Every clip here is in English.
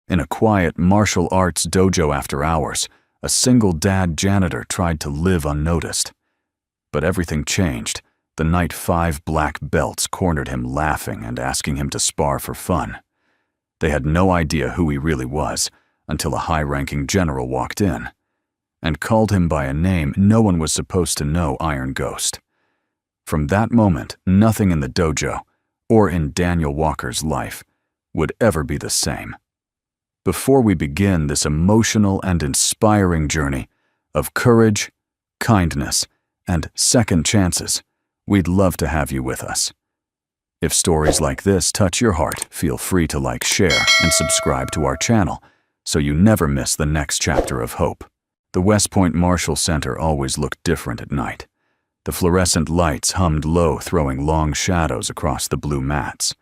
In a quiet martial arts dojo after hours, a single-dad janitor tried to live unnoticed. But everything changed the night 5 black belts cornered him laughing and asking him to spar for fun. They had no idea who he really was until a high-ranking general walked in and called him by a name no one was supposed to know, Iron Ghost. From that moment, nothing in the dojo, or in Daniel Walker's life, would ever be the same. Before we begin this emotional and inspiring journey of courage, kindness, and second chances, we'd love to have you with us. If stories like this touch your heart, feel free to like, share, and subscribe to our channel so you never miss the next chapter of hope. The West Point Marshall Center always looked different at night. The fluorescent lights hummed low, throwing long shadows across the blue mats.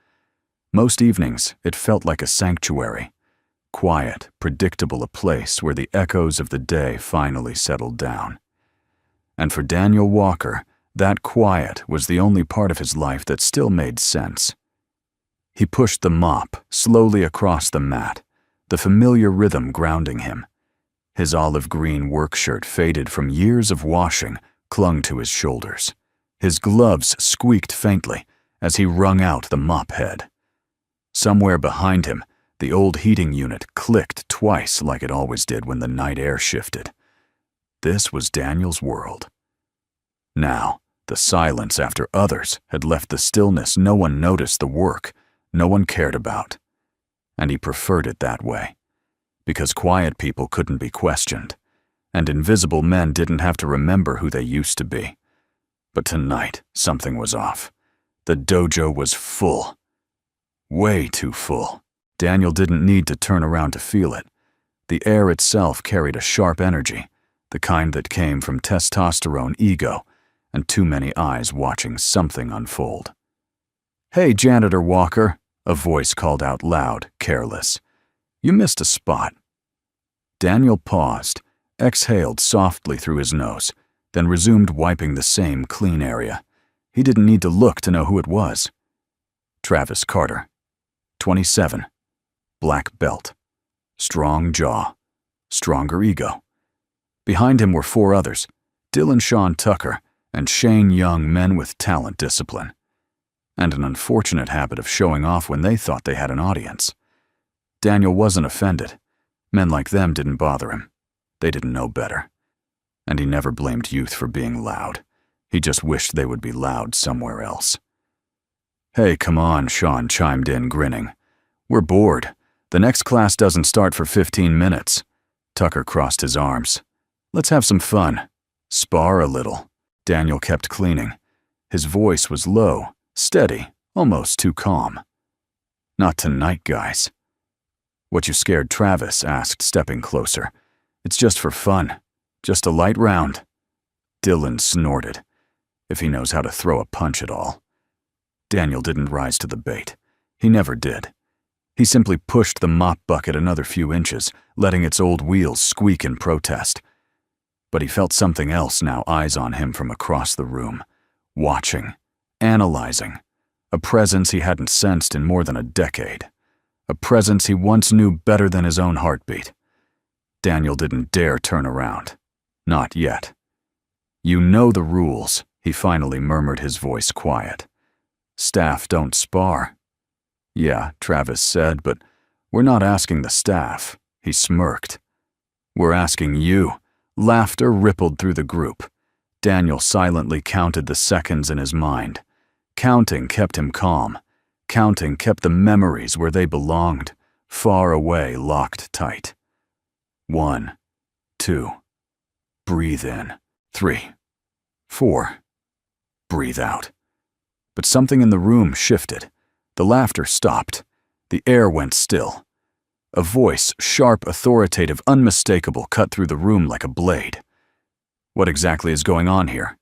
Most evenings, it felt like a sanctuary. Quiet, predictable, a place where the echoes of the day finally settled down. And for Daniel Walker, that quiet was the only part of his life that still made sense. He pushed the mop slowly across the mat, the familiar rhythm grounding him. His olive green work shirt, faded from years of washing, clung to his shoulders. His gloves squeaked faintly as he wrung out the mop head. Somewhere behind him, the old heating unit clicked twice like it always did when the night air shifted. This was Daniel's world. Now, the silence after others had left the stillness. No one noticed the work no one cared about. And he preferred it that way, because quiet people couldn't be questioned, and invisible men didn't have to remember who they used to be. But tonight, something was off. The dojo was full. Way too full. Daniel didn't need to turn around to feel it. The air itself carried a sharp energy, the kind that came from testosterone, ego, and too many eyes watching something unfold. "Hey, Janitor Walker," a voice called out loud, careless. "You missed a spot." Daniel paused, exhaled softly through his nose, then resumed wiping the same clean area. He didn't need to look to know who it was. Travis Carter, 27, black belt, strong jaw, stronger ego. Behind him were 4 others, Dylan Sean Tucker and Shane Young, men with talent, discipline, and an unfortunate habit of showing off when they thought they had an audience. Daniel wasn't offended. Men like them didn't bother him. They didn't know better. And he never blamed youth for being loud. He just wished they would be loud somewhere else. "Hey, come on," Sean chimed in, grinning. "We're bored. The next class doesn't start for 15 minutes. Tucker crossed his arms. "Let's have some fun. Spar a little." Daniel kept cleaning. His voice was low, steady, almost too calm. "Not tonight, guys." "What you scared?" Travis asked, stepping closer. "It's just for fun. Just a light round." Dylan snorted. If he knows how to throw a punch at all. Daniel didn't rise to the bait. He never did. He simply pushed the mop bucket another few inches, letting its old wheels squeak in protest. But he felt something else now, eyes on him from across the room, watching, analyzing, a presence he hadn't sensed in more than a decade, a presence he once knew better than his own heartbeat. Daniel didn't dare turn around. Not yet. "You know the rules," he finally murmured, his voice quiet. "Staff don't spar." "Yeah," Travis said, "but we're not asking the staff." He smirked. "We're asking you." Laughter rippled through the group. Daniel silently counted the seconds in his mind. Counting kept him calm. Counting kept the memories where they belonged, far away, locked tight. 1, 2. Breathe in. 3, 4. Breathe out. But something in the room shifted. The laughter stopped. The air went still. A voice, sharp, authoritative, unmistakable, cut through the room like a blade. "What exactly is going on here?"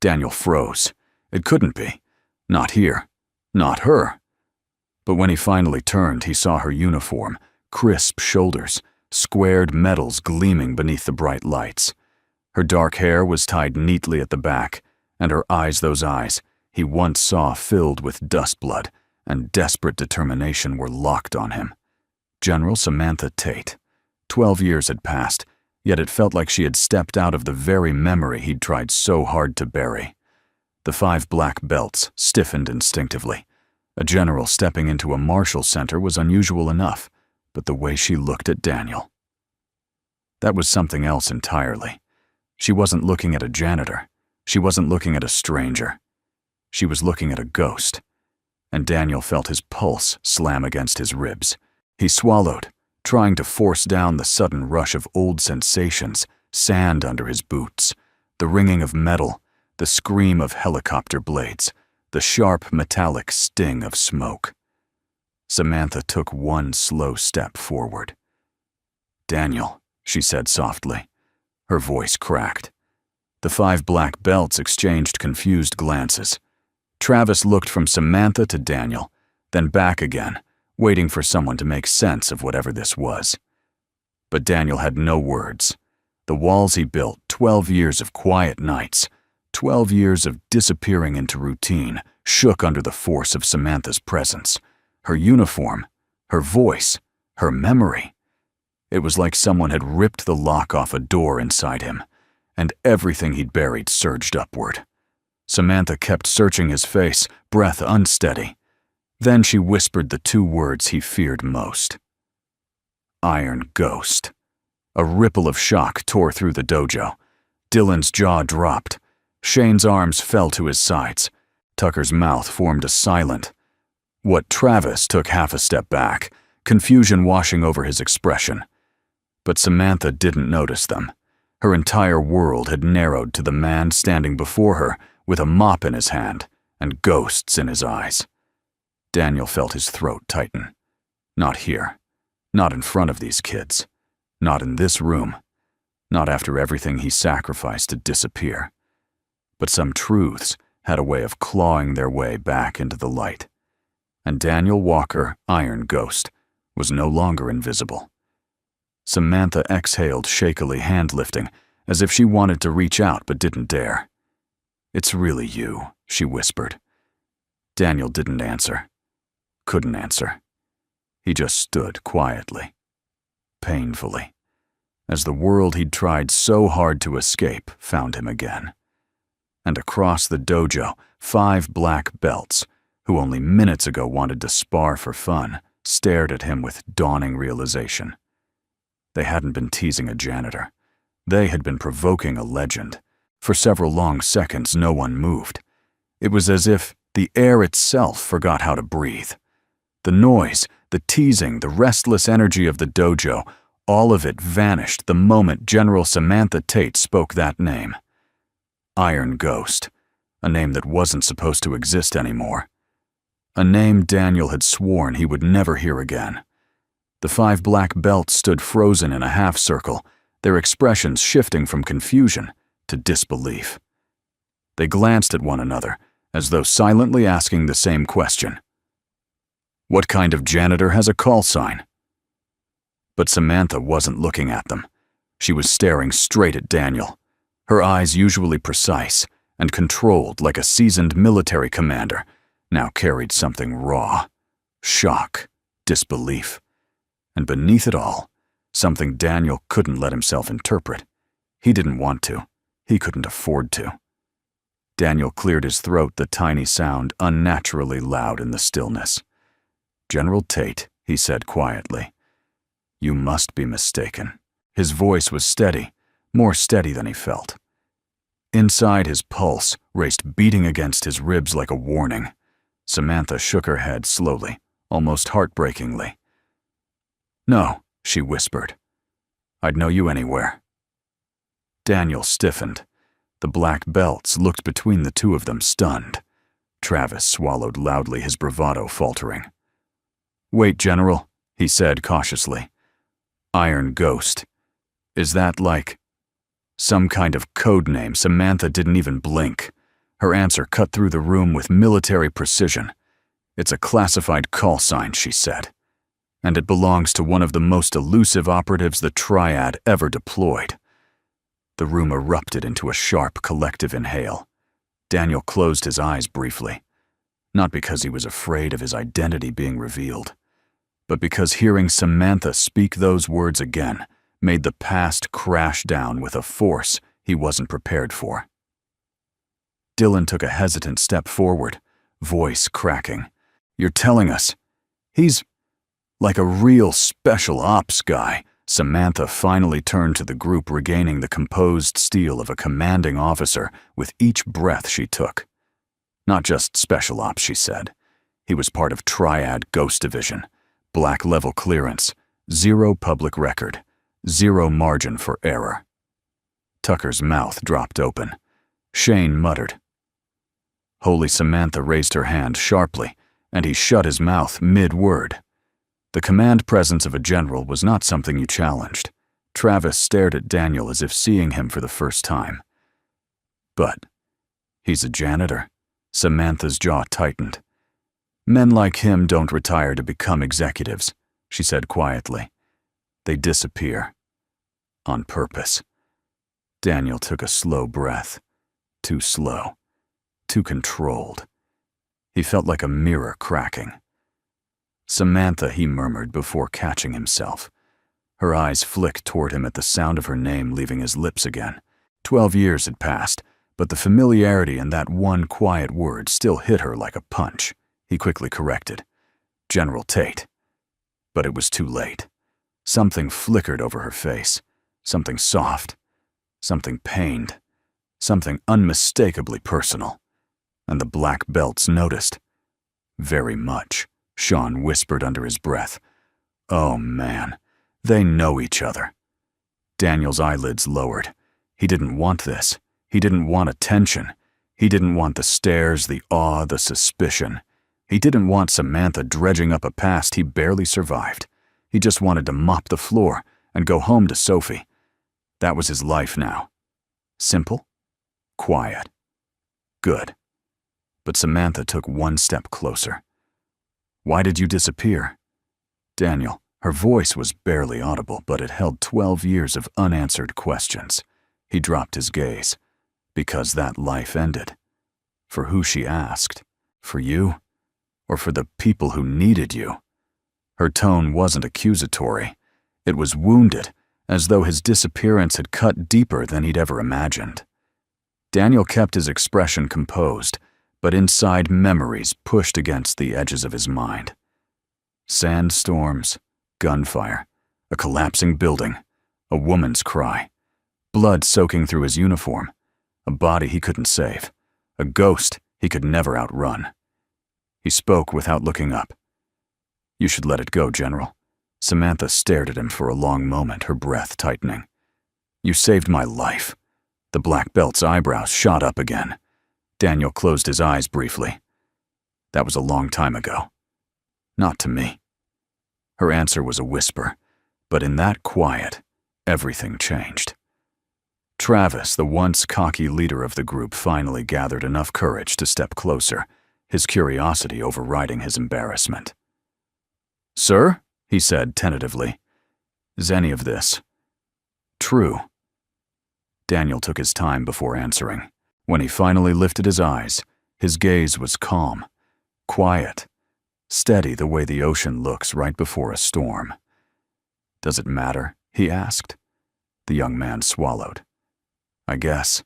Daniel froze. It couldn't be. Not here. Not her. But when he finally turned, he saw her uniform, crisp shoulders, squared medals gleaming beneath the bright lights. Her dark hair was tied neatly at the back, and her eyes, those eyes he once saw filled with dust blood and desperate determination, were locked on him. General Samantha Tate. 12 years had passed, yet it felt like she had stepped out of the very memory he'd tried so hard to bury. The 5 black belts stiffened instinctively. A general stepping into a martial center was unusual enough, but the way she looked at Daniel. That was something else entirely. She wasn't looking at a janitor. She wasn't looking at a stranger. She was looking at a ghost. And Daniel felt his pulse slam against his ribs. He swallowed, trying to force down the sudden rush of old sensations, sand under his boots, the ringing of metal, the scream of helicopter blades, the sharp metallic sting of smoke. Samantha took one slow step forward. "Daniel," she said softly. Her voice cracked. The 5 black belts exchanged confused glances. Travis looked from Samantha to Daniel, then back again, waiting for someone to make sense of whatever this was. But Daniel had no words. The walls he built, 12 years of quiet nights, 12 years of disappearing into routine, shook under the force of Samantha's presence. Her uniform, her voice, her memory. It was like someone had ripped the lock off a door inside him, and everything he'd buried surged upward. Samantha kept searching his face, breath unsteady. Then she whispered the 2 words he feared most. Iron Ghost. A ripple of shock tore through the dojo. Dylan's jaw dropped. Shane's arms fell to his sides. Tucker's mouth formed a silent. What Travis took half a step back, confusion washing over his expression. But Samantha didn't notice them. Her entire world had narrowed to the man standing before her with a mop in his hand and ghosts in his eyes. Daniel felt his throat tighten. Not here. Not in front of these kids. Not in this room. Not after everything he sacrificed to disappear. But some truths had a way of clawing their way back into the light. And Daniel Walker, Iron Ghost, was no longer invisible. Samantha exhaled shakily, hand-lifting, as if she wanted to reach out but didn't dare. "It's really you," she whispered. Daniel didn't answer. Couldn't answer. He just stood quietly, painfully, as the world he'd tried so hard to escape found him again. And across the dojo, 5 black belts, who only minutes ago wanted to spar for fun, stared at him with dawning realization. They hadn't been teasing a janitor. They had been provoking a legend. For several long seconds, no one moved. It was as if the air itself forgot how to breathe. The noise, the teasing, the restless energy of the dojo, all of it vanished the moment General Samantha Tate spoke that name. Iron Ghost, a name that wasn't supposed to exist anymore. A name Daniel had sworn he would never hear again. The 5 black belts stood frozen in a half-circle, their expressions shifting from confusion to disbelief. They glanced at one another, as though silently asking the same question. What kind of janitor has a call sign? But Samantha wasn't looking at them. She was staring straight at Daniel, her eyes usually precise and controlled like a seasoned military commander, now carried something raw, shock, disbelief, and beneath it all, something Daniel couldn't let himself interpret. He didn't want to. He couldn't afford to. Daniel cleared his throat, the tiny sound unnaturally loud in the stillness. "General Tate," he said quietly, "you must be mistaken." His voice was steady, more steady than he felt. Inside, his pulse raced beating against his ribs like a warning. Samantha shook her head slowly, almost heartbreakingly. "No," she whispered. "I'd know you anywhere." Daniel stiffened. The black belts looked between the 2 of them, stunned. Travis swallowed loudly, his bravado faltering. "Wait, General," he said cautiously. "Iron Ghost. Is that like some kind of code name?" Samantha didn't even blink. Her answer cut through the room with military precision. "It's a classified call sign," she said. "And it belongs to one of the most elusive operatives the Triad ever deployed." The room erupted into a sharp collective inhale. Daniel closed his eyes briefly, not because he was afraid of his identity being revealed, but because hearing Samantha speak those words again made the past crash down with a force he wasn't prepared for. Dylan took a hesitant step forward, voice cracking. "You're telling us he's like a real special ops guy?" Samantha finally turned to the group, regaining the composed steel of a commanding officer with each breath she took. "Not just special ops," she said. "He was part of Triad Ghost Division. Black level clearance, 0 public record, 0 margin for error." Tucker's mouth dropped open. Shane muttered. Holy Samantha raised her hand sharply, and he shut his mouth mid-word. The command presence of a general was not something you challenged. Travis stared at Daniel as if seeing him for the first time. "But he's a janitor." Samantha's jaw tightened. "Men like him don't retire to become executives," she said quietly. "They disappear. On purpose." Daniel took a slow breath. Too slow. Too controlled. He felt like a mirror cracking. "Samantha," he murmured before catching himself. Her eyes flicked toward him at the sound of her name leaving his lips again. 12 years had passed, but the familiarity in that one quiet word still hit her like a punch. He quickly corrected. "General Tate." But it was too late. Something flickered over her face. Something soft. Something pained. Something unmistakably personal. And the black belts noticed. "Very much," Sean whispered under his breath. "Oh man, they know each other." Daniel's eyelids lowered. He didn't want this. He didn't want attention. He didn't want the stares, the awe, the suspicion. He didn't want Samantha dredging up a past he barely survived. He just wanted to mop the floor and go home to Sophie. That was his life now. Simple, quiet, good. But Samantha took one step closer. "Why did you disappear?" "Daniel," her voice was barely audible, but it held 12 years of unanswered questions. He dropped his gaze. "Because that life ended." For who, she asked? For you? Or for the people who needed you? Her tone wasn't accusatory. It was wounded, as though his disappearance had cut deeper than he'd ever imagined. Daniel kept his expression composed, but inside memories pushed against the edges of his mind. Sandstorms, gunfire, a collapsing building, a woman's cry, blood soaking through his uniform, a body he couldn't save, a ghost he could never outrun. He spoke without looking up. "You should let it go, General." Samantha stared at him for a long moment, her breath tightening. "You saved my life." The black belt's eyebrows shot up again. Daniel closed his eyes briefly. "That was a long time ago. Not to me." Her answer was a whisper, but in that quiet, everything changed. Travis, the once cocky leader of the group, finally gathered enough courage to step closer, his curiosity overriding his embarrassment. "Sir?" he said tentatively. "Is any of this true?" Daniel took his time before answering. When he finally lifted his eyes, his gaze was calm, quiet, steady the way the ocean looks right before a storm. "Does it matter?" he asked. The young man swallowed. I guess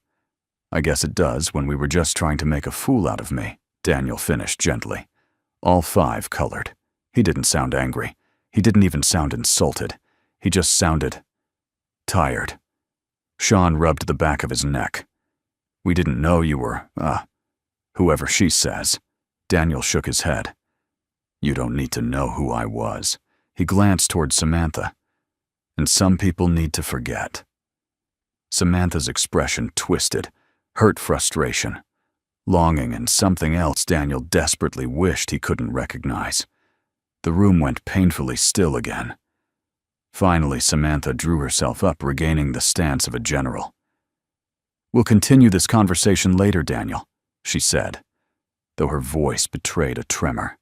it does when we were just trying to make a fool out of me," Daniel finished gently. All 5 colored. He didn't sound angry. He didn't even sound insulted. He just sounded tired. Sean rubbed the back of his neck. "We didn't know you were, whoever she says." Daniel shook his head. "You don't need to know who I was." He glanced toward Samantha. "And some people need to forget." Samantha's expression twisted, hurt frustration, longing, and something else Daniel desperately wished he couldn't recognize. The room went painfully still again. Finally, Samantha drew herself up, regaining the stance of a general. "We'll continue this conversation later, Daniel," she said, though her voice betrayed a tremor.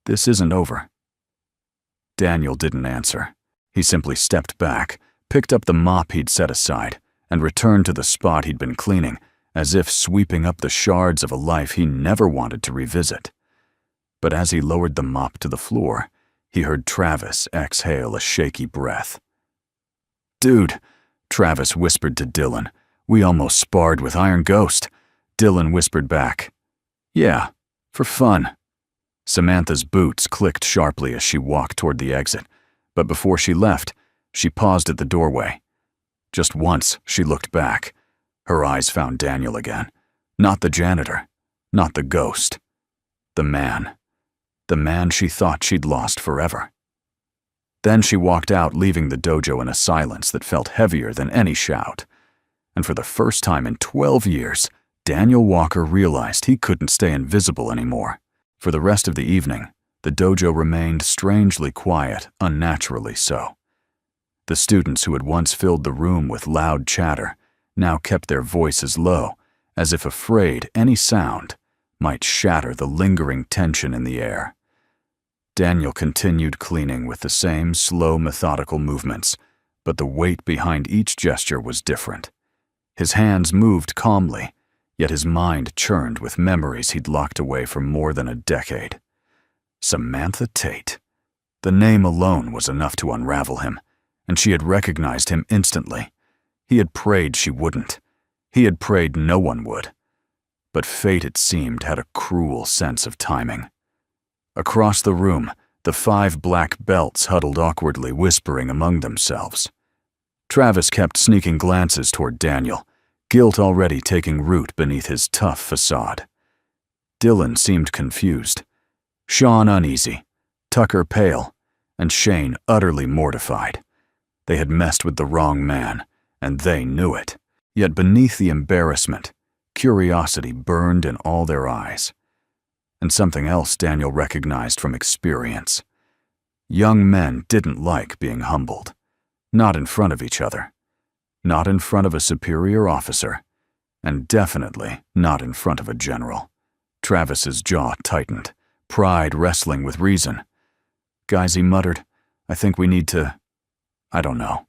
"This isn't over." Daniel didn't answer. He simply stepped back, picked up the mop he'd set aside, and returned to the spot he'd been cleaning, as if sweeping up the shards of a life he never wanted to revisit. But as he lowered the mop to the floor, He heard Travis exhale a shaky breath. "Dude," Travis whispered to Dylan, "we almost sparred with Iron Ghost." Dylan whispered back, "Yeah, for fun." Samantha's boots clicked sharply as she walked toward the exit, but before she left, she paused at the doorway. Just once, she looked back. Her eyes found Daniel again. Not the janitor, not the ghost. The man. The man she thought she'd lost forever. Then she walked out, leaving the dojo in a silence that felt heavier than any shout. And for the first time in 12 years, Daniel Walker realized he couldn't stay invisible anymore. For the rest of the evening, the dojo remained strangely quiet, unnaturally so. The students who had once filled the room with loud chatter now kept their voices low, as if afraid any sound might shatter the lingering tension in the air. Daniel continued cleaning with the same slow, methodical movements, but the weight behind each gesture was different. His hands moved calmly, yet his mind churned with memories he'd locked away for more than a decade. Samantha Tate. The name alone was enough to unravel him, and she had recognized him instantly. He had prayed she wouldn't. He had prayed no one would. But fate, it seemed, had a cruel sense of timing. Across the room, the 5 black belts huddled awkwardly, whispering among themselves. Travis kept sneaking glances toward Daniel, guilt already taking root beneath his tough facade. Dylan seemed confused, Sean uneasy, Tucker pale, and Shane utterly mortified. They had messed with the wrong man, and they knew it. Yet beneath the embarrassment, curiosity burned in all their eyes. And something else Daniel recognized from experience. Young men didn't like being humbled. Not in front of each other. Not in front of a superior officer. And definitely not in front of a general. Travis's jaw tightened, pride wrestling with reason. "Guys," he muttered, "I think we need to, I don't know,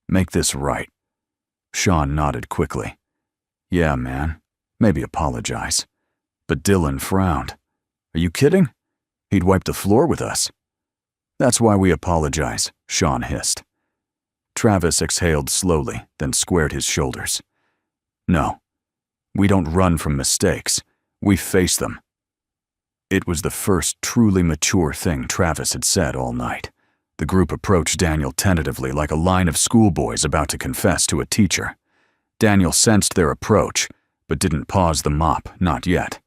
make this right." Sean nodded quickly. "Yeah, man, maybe apologize." But Dylan frowned. "Are you kidding? He'd wipe the floor with us." "That's why we apologize," Sean hissed. Travis exhaled slowly, then squared his shoulders. "No, we don't run from mistakes. We face them." It was the first truly mature thing Travis had said all night. The group approached Daniel tentatively, like a line of schoolboys about to confess to a teacher. Daniel sensed their approach, but didn't pause the mop, not yet.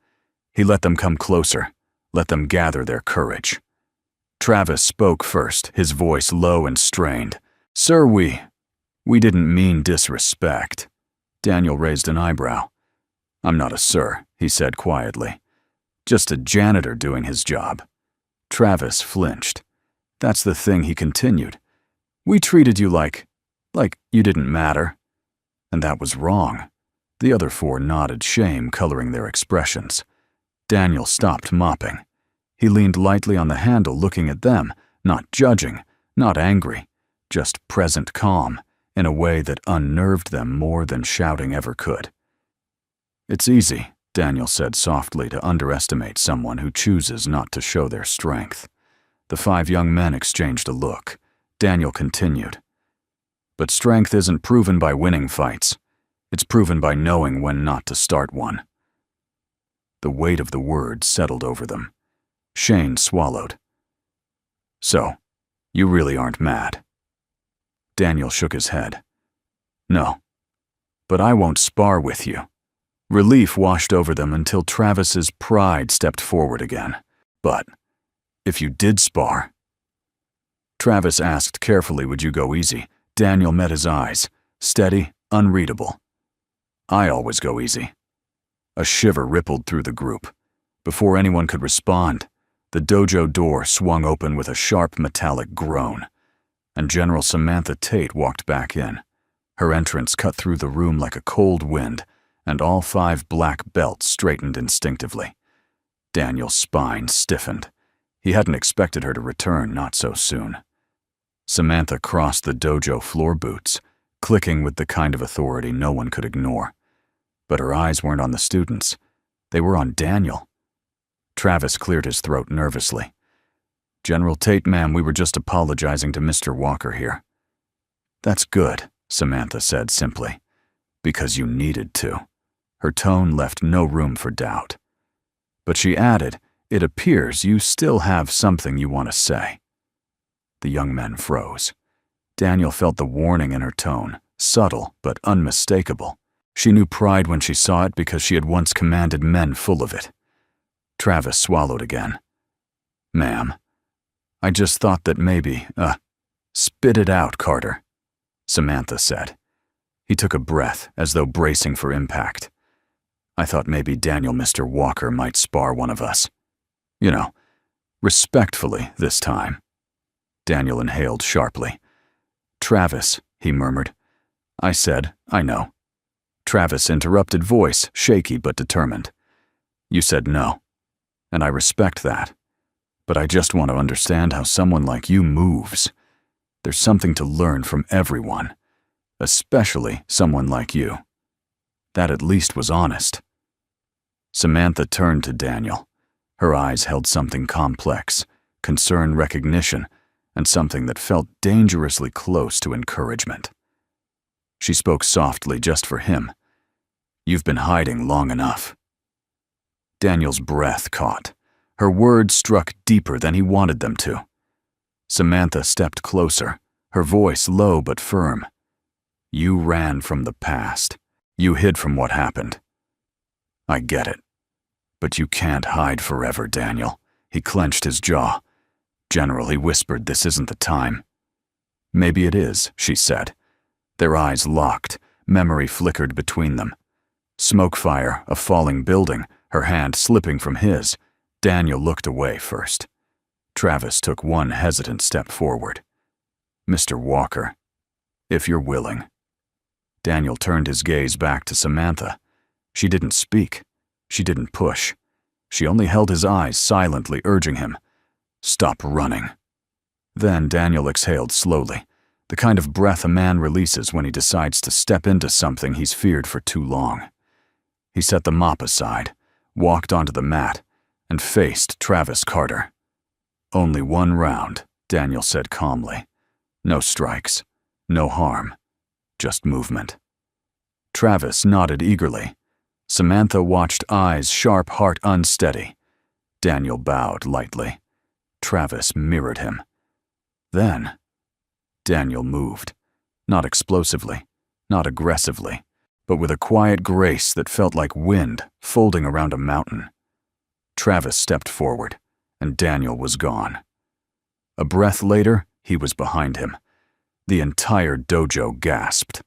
He let them come closer, let them gather their courage. Travis spoke first, his voice low and strained. "Sir, we didn't mean disrespect." Daniel raised an eyebrow. "I'm not a sir," he said quietly. "Just a janitor doing his job." Travis flinched. "That's the thing," he continued. "We treated you like you didn't matter." And that was wrong. The other 4 nodded, shame coloring their expressions. Daniel stopped mopping. He leaned lightly on the handle, looking at them, not judging, not angry, just present calm, in a way that unnerved them more than shouting ever could. "It's easy," Daniel said softly, "to underestimate someone who chooses not to show their strength." The 5 young men exchanged a look. Daniel continued. "But strength isn't proven by winning fights. It's proven by knowing when not to start one." The weight of the words settled over them. Shane swallowed. "So, you really aren't mad?" Daniel shook his head. "No. But I won't spar with you." Relief washed over them until Travis's pride stepped forward again. "But if you did spar?" Travis asked carefully, "Would you go easy?" Daniel met his eyes, steady, unreadable. "I always go easy." A shiver rippled through the group. Before anyone could respond, the dojo door swung open with a sharp metallic groan, and General Samantha Tate walked back in. Her entrance cut through the room like a cold wind, and all 5 black belts straightened instinctively. Daniel's spine stiffened. He hadn't expected her to return, not so soon. Samantha crossed the dojo floor boots, clicking with the kind of authority no one could ignore. But her eyes weren't on the students. They were on Daniel. Travis cleared his throat nervously. General Tate, ma'am, we were just apologizing to Mr. Walker here. That's good, Samantha said simply. Because you needed to. Her tone left no room for doubt. But she added, it appears you still have something you want to say. The young men froze. Daniel felt the warning in her tone, subtle but unmistakable. She knew pride when she saw it because she had once commanded men full of it. Travis swallowed again. Ma'am, I just thought that maybe, spit it out, Carter, Samantha said. He took a breath as though bracing for impact. I thought maybe Daniel Mr. Walker might spar one of us. You know, respectfully this time. Daniel inhaled sharply. Travis, he murmured. I said, I know. Travis' interrupted voice, shaky but determined. You said no, and I respect that. But I just want to understand how someone like you moves. There's something to learn from everyone, especially someone like you. That at least was honest. Samantha turned to Daniel. Her eyes held something complex, concern, recognition, and something that felt dangerously close to encouragement. She spoke softly just for him. You've been hiding long enough. Daniel's breath caught. Her words struck deeper than he wanted them to. Samantha stepped closer, her voice low but firm. You ran from the past. You hid from what happened. I get it. But you can't hide forever, Daniel. He clenched his jaw. General, he whispered, this isn't the time. Maybe it is, she said. Their eyes locked, memory flickered between them. Smoke fire, a falling building, her hand slipping from his. Daniel looked away first. Travis took one hesitant step forward. Mr. Walker, if you're willing. Daniel turned his gaze back to Samantha. She didn't speak. She didn't push. She only held his eyes, silently urging him. Stop running. Then Daniel exhaled slowly, the kind of breath a man releases when he decides to step into something he's feared for too long. He set the mop aside, walked onto the mat, and faced Travis Carter. Only one round, Daniel said calmly. No strikes, no harm, just movement. Travis nodded eagerly. Samantha watched, eyes sharp, heart unsteady. Daniel bowed lightly. Travis mirrored him. Then, Daniel moved. Not explosively, not aggressively, but with a quiet grace that felt like wind folding around a mountain. Travis stepped forward, and Daniel was gone. A breath later, he was behind him. The entire dojo gasped.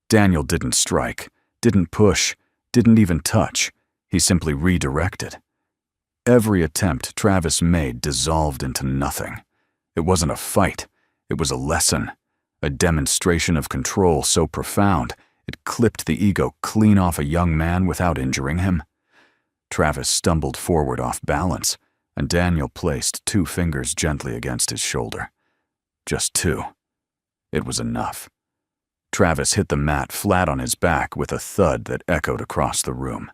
Daniel didn't strike, didn't push, didn't even touch. He simply redirected. Every attempt Travis made dissolved into nothing. It wasn't a fight. It was a lesson, a demonstration of control so profound it clipped the ego clean off a young man without injuring him. Travis stumbled forward off balance, and Daniel placed 2 fingers gently against his shoulder. Just 2. It was enough. Travis hit the mat flat on his back with a thud that echoed across the room.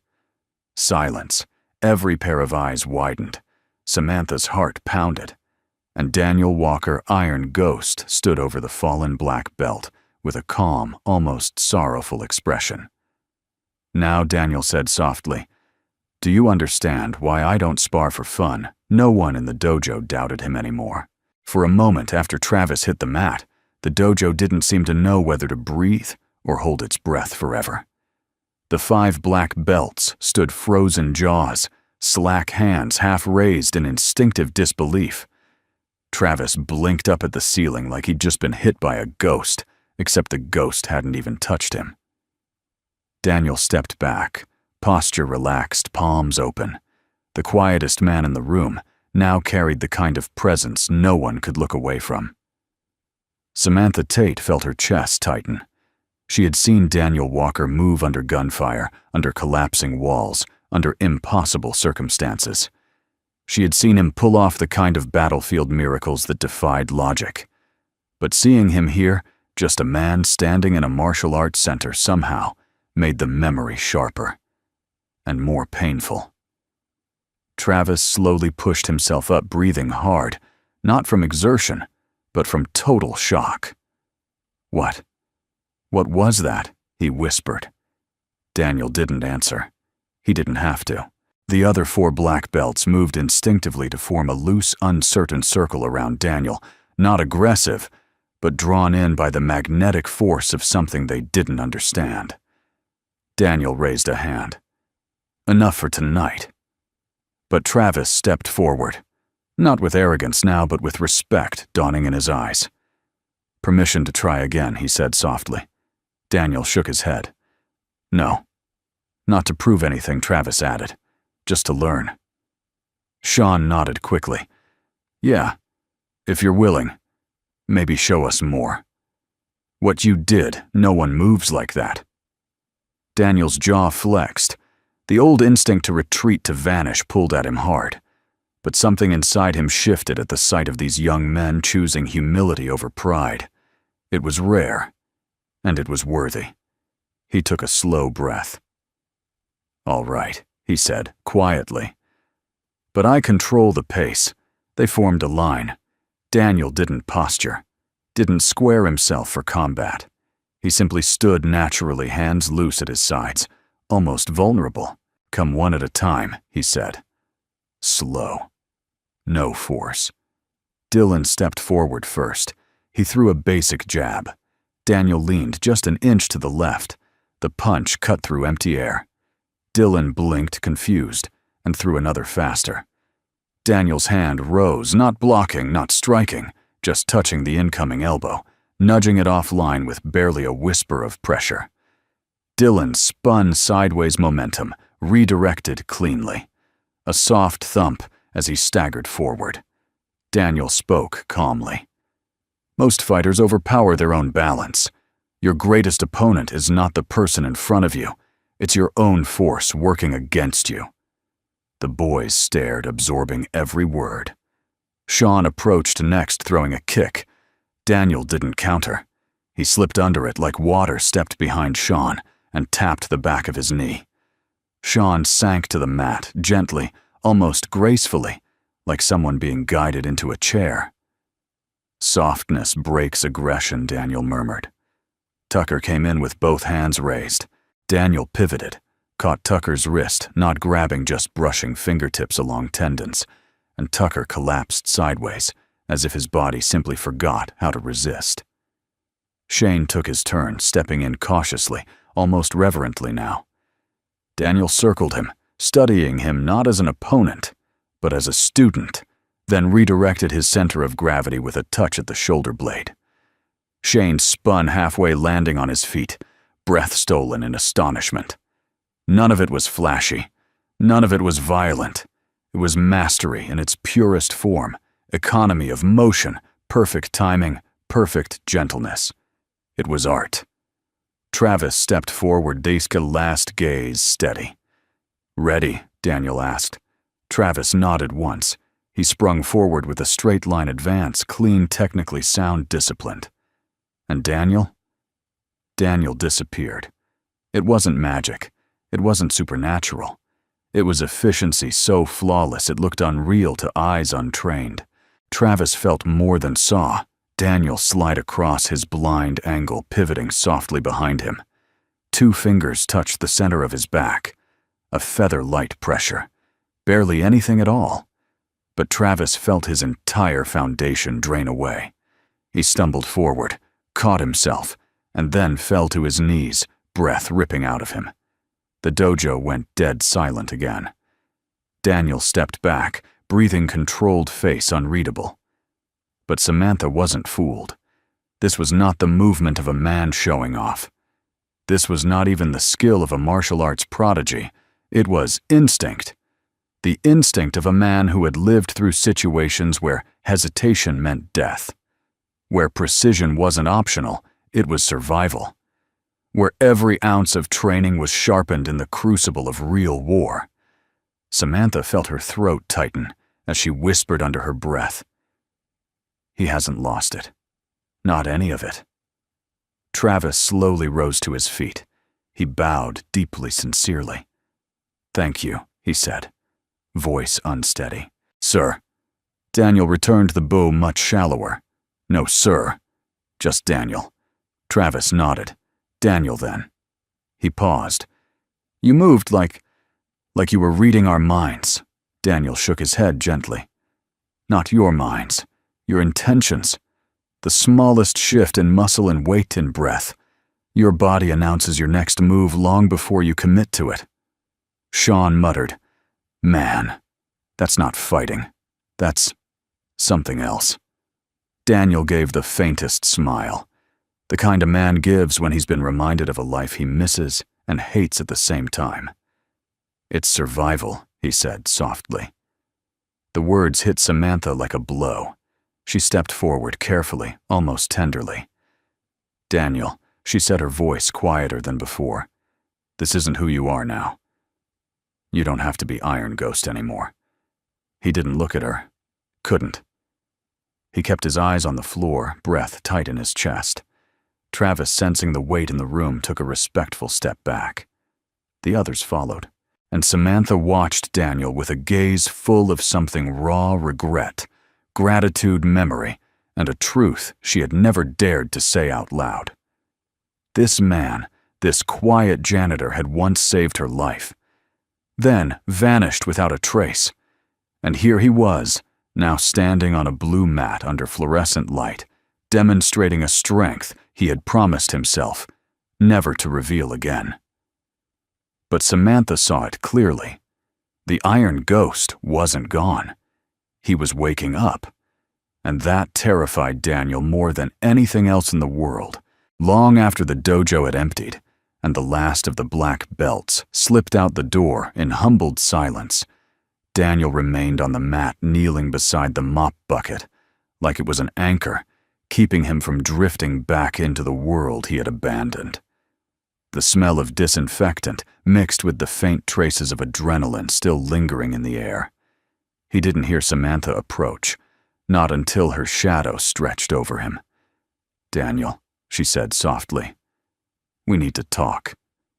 Silence. Every pair of eyes widened. Samantha's heart pounded. And Daniel Walker, Iron Ghost, stood over the fallen black belt with a calm, almost sorrowful expression. Now Daniel said softly, Do you understand why I don't spar for fun? No one in the dojo doubted him anymore. For a moment after Travis hit the mat, the dojo didn't seem to know whether to breathe or hold its breath forever. The 5 black belts stood frozen jaws, slack hands half raised in instinctive disbelief. Travis blinked up at the ceiling like he'd just been hit by a ghost, except the ghost hadn't even touched him. Daniel stepped back, posture relaxed, palms open. The quietest man in the room now carried the kind of presence no one could look away from. Samantha Tate felt her chest tighten. She had seen Daniel Walker move under gunfire, under collapsing walls, under impossible circumstances. She had seen him pull off the kind of battlefield miracles that defied logic. But seeing him here, just a man standing in a martial arts center somehow, made the memory sharper and more painful. Travis slowly pushed himself up, breathing hard, Not from exertion, but from total shock. What? What was that? He whispered. Daniel didn't answer. He didn't have to. The other 4 black belts moved instinctively to form a loose, uncertain circle around Daniel, not aggressive, but drawn in by the magnetic force of something they didn't understand. Daniel raised a hand. Enough for tonight. But Travis stepped forward, not with arrogance now, but with respect dawning in his eyes. Permission to try again, he said softly. Daniel shook his head. No. Not to prove anything, Travis added. Just to learn. Sean nodded quickly. Yeah, if you're willing, maybe show us more. What you did, no one moves like that. Daniel's jaw flexed. The old instinct to retreat, to vanish, pulled at him hard. But something inside him shifted at the sight of these young men choosing humility over pride. It was rare, and it was worthy. He took a slow breath. All right, he said, quietly. But I control the pace. They formed a line. Daniel didn't posture, didn't square himself for combat. He simply stood naturally, hands loose at his sides, almost vulnerable. Come one at a time, he said. Slow. No force. Dylan stepped forward first. He threw a basic jab. Daniel leaned just an inch to the left. The punch cut through empty air. Dylan blinked, confused, and threw another faster. Daniel's hand rose, not blocking, not striking, just touching the incoming elbow, nudging it offline with barely a whisper of pressure. Dylan spun sideways momentum, redirected cleanly. A soft thump as he staggered forward. Daniel spoke calmly. Most fighters overpower their own balance. Your greatest opponent is not the person in front of you. It's your own force working against you. The boys stared, absorbing every word. Sean approached next, throwing a kick. Daniel didn't counter. He slipped under it like water, stepped behind Sean, and tapped the back of his knee. Sean sank to the mat, gently, almost gracefully, like someone being guided into a chair. Softness breaks aggression, Daniel murmured. Tucker came in with both hands raised. Daniel pivoted, caught Tucker's wrist, not grabbing, just brushing fingertips along tendons, and Tucker collapsed sideways, as if his body simply forgot how to resist. Shane took his turn, stepping in cautiously, almost reverently now. Daniel circled him, studying him not as an opponent, but as a student, then redirected his center of gravity with a touch at the shoulder blade. Shane spun halfway, landing on his feet, breath stolen in astonishment. None of it was flashy. None of it was violent. It was mastery in its purest form, economy of motion, perfect timing, perfect gentleness. It was art. Travis stepped forward, Daiska last gaze steady. Ready? Daniel asked. Travis nodded once. He sprung forward with a straight-line advance, clean, technically sound, disciplined. And Daniel? Daniel disappeared. It wasn't magic. It wasn't supernatural. It was efficiency so flawless it looked unreal to eyes untrained. Travis felt more than saw. Daniel slide across his blind angle, pivoting softly behind him. 2 fingers touched the center of his back. A feather-light pressure. Barely anything at all. But Travis felt his entire foundation drain away. He stumbled forward, caught himself, and then fell to his knees, breath ripping out of him. The dojo went dead silent again. Daniel stepped back, breathing controlled, face unreadable. But Samantha wasn't fooled. This was not the movement of a man showing off. This was not even the skill of a martial arts prodigy. It was instinct. The instinct of a man who had lived through situations where hesitation meant death. Where precision wasn't optional, it was survival. Where every ounce of training was sharpened in the crucible of real war. Samantha felt her throat tighten as she whispered under her breath. He hasn't lost it. Not any of it. Travis slowly rose to his feet. He bowed deeply, sincerely. Thank you, he said, voice unsteady. Sir. Daniel returned the bow much shallower. "No, sir. Just Daniel." Travis nodded. "Daniel, then." He paused. "You moved like you were reading our minds." Daniel shook his head gently. "Not your minds. Your intentions. The smallest shift in muscle and weight in breath. Your body announces your next move long before you commit to it." Sean muttered, "Man, that's not fighting. That's something else." Daniel gave the faintest smile, the kind a man gives when he's been reminded of a life he misses and hates at the same time. "It's survival," he said softly. The words hit Samantha like a blow. She stepped forward carefully, almost tenderly. "Daniel," she said, her voice quieter than before, "this isn't who you are now. You don't have to be Iron Ghost anymore." He didn't look at her. Couldn't. He kept his eyes on the floor, breath tight in his chest. Travis, sensing the weight in the room, took a respectful step back. The others followed, and Samantha watched Daniel with a gaze full of something raw regret, gratitude, memory, and a truth she had never dared to say out loud. This man, this quiet janitor, had once saved her life, then vanished without a trace, and here he was, now standing on a blue mat under fluorescent light, demonstrating a strength he had promised himself never to reveal again. But Samantha saw it clearly. The Iron Ghost wasn't gone. He was waking up, and that terrified Daniel more than anything else in the world. Long after the dojo had emptied, and the last of the black belts slipped out the door in humbled silence, Daniel remained on the mat, kneeling beside the mop bucket, like it was an anchor, keeping him from drifting back into the world he had abandoned. The smell of disinfectant mixed with the faint traces of adrenaline still lingering in the air. He didn't hear Samantha approach, not until her shadow stretched over him. "Daniel," she said softly, "we need to talk."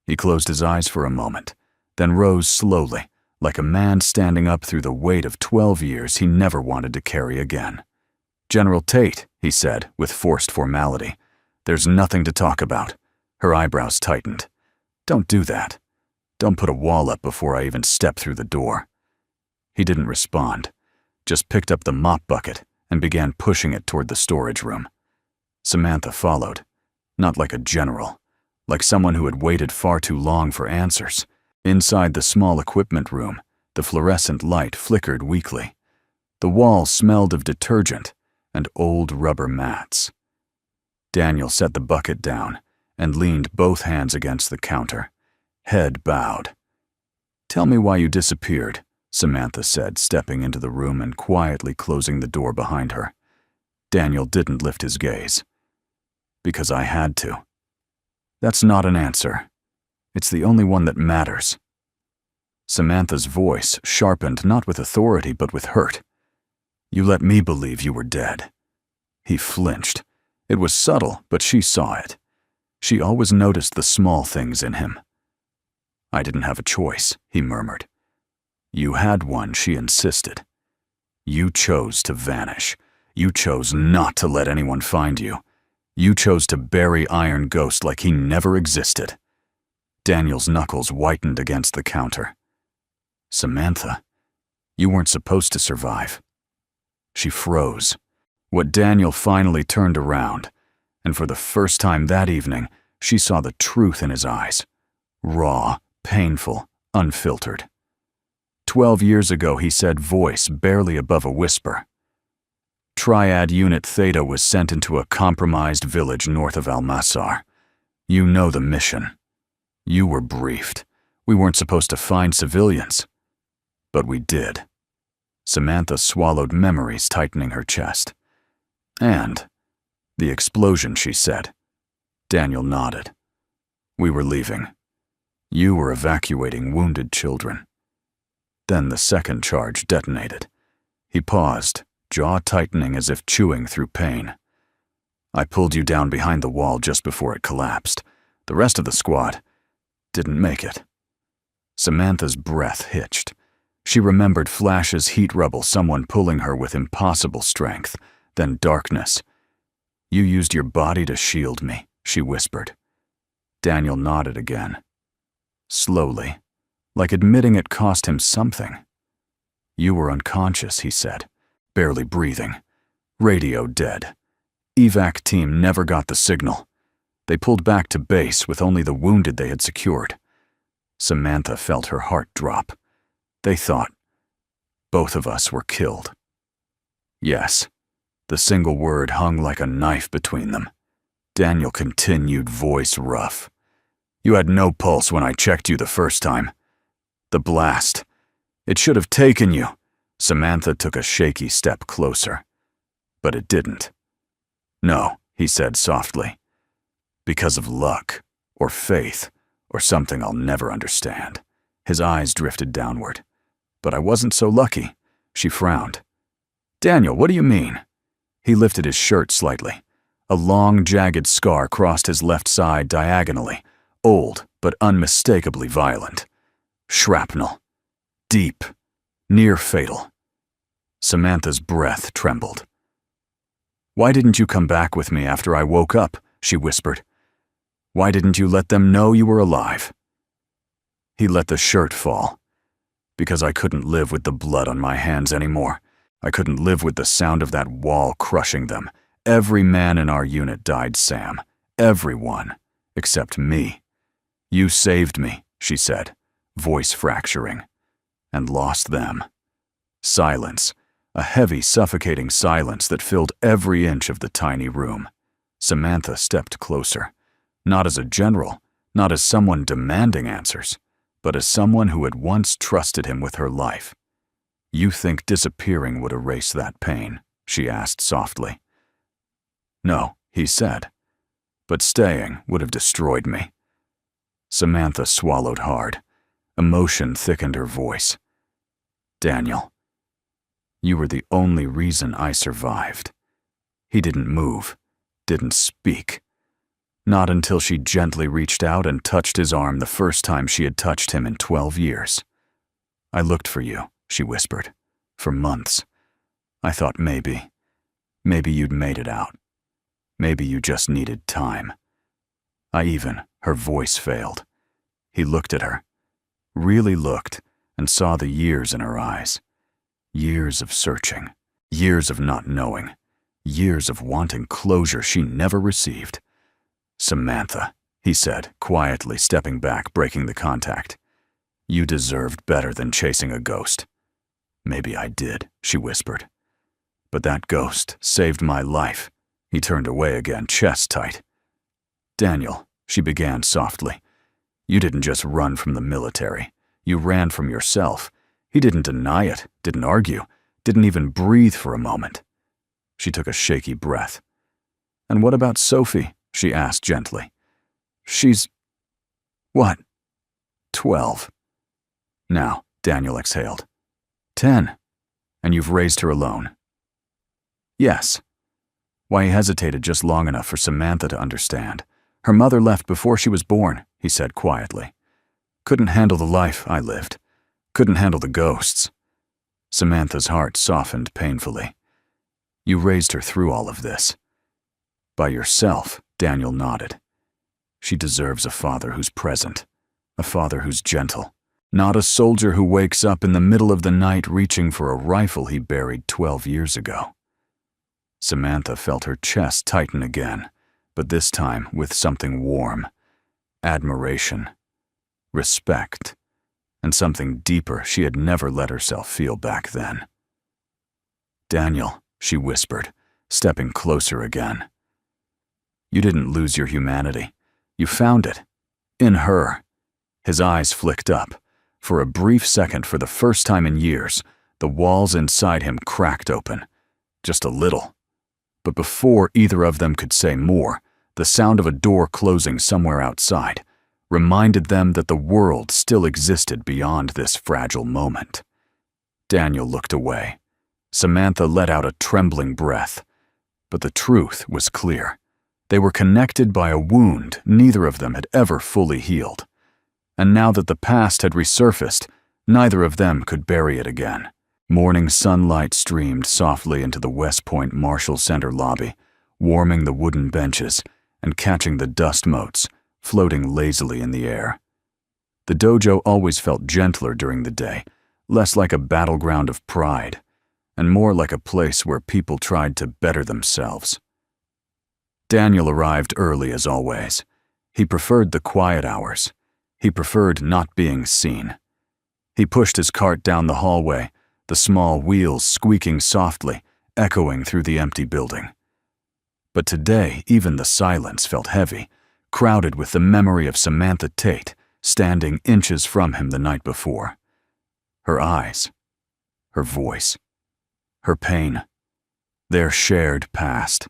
He closed his eyes for a moment, then rose slowly, like a man standing up through the weight of 12 years he never wanted to carry again. "General Tate," he said with forced formality, "there's nothing to talk about." Her eyebrows tightened. "Don't do that. Don't put a wall up before I even step through the door." He didn't respond, just picked up the mop bucket and began pushing it toward the storage room. Samantha followed, not like a general, like someone who had waited far too long for answers. Inside the small equipment room, the fluorescent light flickered weakly. The walls smelled of detergent and old rubber mats. Daniel set the bucket down and leaned both hands against the counter, head bowed. "Tell me why you disappeared," Samantha said, stepping into the room and quietly closing the door behind her. Daniel didn't lift his gaze. "Because I had to." "That's not an answer. It's the only one that matters." Samantha's voice sharpened not with authority but with hurt. "You let me believe you were dead." He flinched. It was subtle, but she saw it. She always noticed the small things in him. "I didn't have a choice," he murmured. "You had one," she insisted. "You chose to vanish. You chose not to let anyone find you. You chose to bury Iron Ghost like he never existed." Daniel's knuckles whitened against the counter. "Samantha, you weren't supposed to survive." She froze. What Daniel finally turned around, and for the first time that evening, she saw the truth in his eyes. Raw, painful, unfiltered. 12 years ago, he said, voice barely above a whisper. Triad Unit Theta was sent into a compromised village north of Almasar. You know the mission. You were briefed. We weren't supposed to find civilians. But we did. Samantha swallowed memories tightening her chest. "And the explosion," she said. Daniel nodded. "We were leaving. You were evacuating wounded children." Then the second charge detonated. He paused, jaw tightening as if chewing through pain. "I pulled you down behind the wall just before it collapsed. The rest of the squad didn't make it." Samantha's breath hitched. She remembered flashes, heat rubble, someone pulling her with impossible strength, then darkness. "You used your body to shield me," she whispered. Daniel nodded again. Slowly, like admitting it cost him something. "You were unconscious," he said, barely breathing. "Radio dead. Evac team never got the signal. They pulled back to base with only the wounded they had secured." Samantha felt her heart drop. They thought both of us were killed. Yes, the single word hung like a knife between them. Daniel continued, voice rough. "You had no pulse when I checked you the first time. The blast. It should have taken you." Samantha took a shaky step closer. "But it didn't." "No," he said softly. "Because of luck, or faith, or something I'll never understand." His eyes drifted downward. "But I wasn't so lucky." She frowned. "Daniel, what do you mean?" He lifted his shirt slightly. A long, jagged scar crossed his left side diagonally, old but unmistakably violent. Shrapnel. Deep. Near fatal. Samantha's breath trembled. "Why didn't you come back with me after I woke up?" she whispered. "Why didn't you let them know you were alive?" He let the shirt fall. "Because I couldn't live with the blood on my hands anymore. I couldn't live with the sound of that wall crushing them. Every man in our unit died, Sam. Everyone. Except me. You saved me," she said, voice fracturing. "And lost them." Silence. A heavy, suffocating silence that filled every inch of the tiny room. Samantha stepped closer. Not as a general, not as someone demanding answers, but as someone who had once trusted him with her life. "You think disappearing would erase that pain?" she asked softly. "No," he said, "but staying would have destroyed me." Samantha swallowed hard. Emotion thickened her voice. "Daniel, you were the only reason I survived." He didn't move, didn't speak. Not until she gently reached out and touched his arm the first time she had touched him in 12 years. "I looked for you," she whispered, "for months. I thought maybe you'd made it out. Maybe you just needed time. Her voice failed. He looked at her, really looked, and saw the years in her eyes. Years of searching, years of not knowing, years of wanting closure she never received. "Samantha," he said, quietly stepping back, breaking the contact. "You deserved better than chasing a ghost." "Maybe I did," she whispered. "But that ghost saved my life." He turned away again, chest tight. "Daniel," she began softly, "you didn't just run from the military. You ran from yourself." He didn't deny it, didn't argue, didn't even breathe for a moment. She took a shaky breath. "And what about Sophie?" she asked gently. "She's..." "What?" 12. "Now," Daniel exhaled. 10. "And you've raised her alone?" "Yes." Why, he hesitated just long enough for Samantha to understand. "Her mother left before she was born," he said quietly. "Couldn't handle the life I lived. Couldn't handle the ghosts." Samantha's heart softened painfully. "You raised her through all of this." "By yourself," Daniel nodded. "She deserves a father who's present, a father who's gentle, not a soldier who wakes up in the middle of the night reaching for a rifle he buried 12 years ago." Samantha felt her chest tighten again, but this time with something warm. Admiration, respect, and something deeper she had never let herself feel back then. "Daniel," she whispered, stepping closer again. "You didn't lose your humanity. You found it. In her." His eyes flicked up. For a brief second, for the first time in years, the walls inside him cracked open. Just a little. But before either of them could say more, the sound of a door closing somewhere outside reminded them that the world still existed beyond this fragile moment. Daniel looked away. Samantha let out a trembling breath. But the truth was clear. They were connected by a wound neither of them had ever fully healed. And now that the past had resurfaced, Neither of them could bury it again. Morning sunlight streamed softly into the West Point Marshall Center lobby, warming the wooden benches and catching the dust motes floating lazily in the air. The dojo always felt gentler during the day, less like a battleground of pride, and more like a place where people tried to better themselves. Daniel arrived early as always. He preferred the quiet hours. He preferred not being seen. He pushed his cart down the hallway, the small wheels squeaking softly, echoing through the empty building. But today, even the silence felt heavy, crowded with the memory of Samantha Tate, standing inches from him the night before. Her eyes, her voice, her pain, their shared past.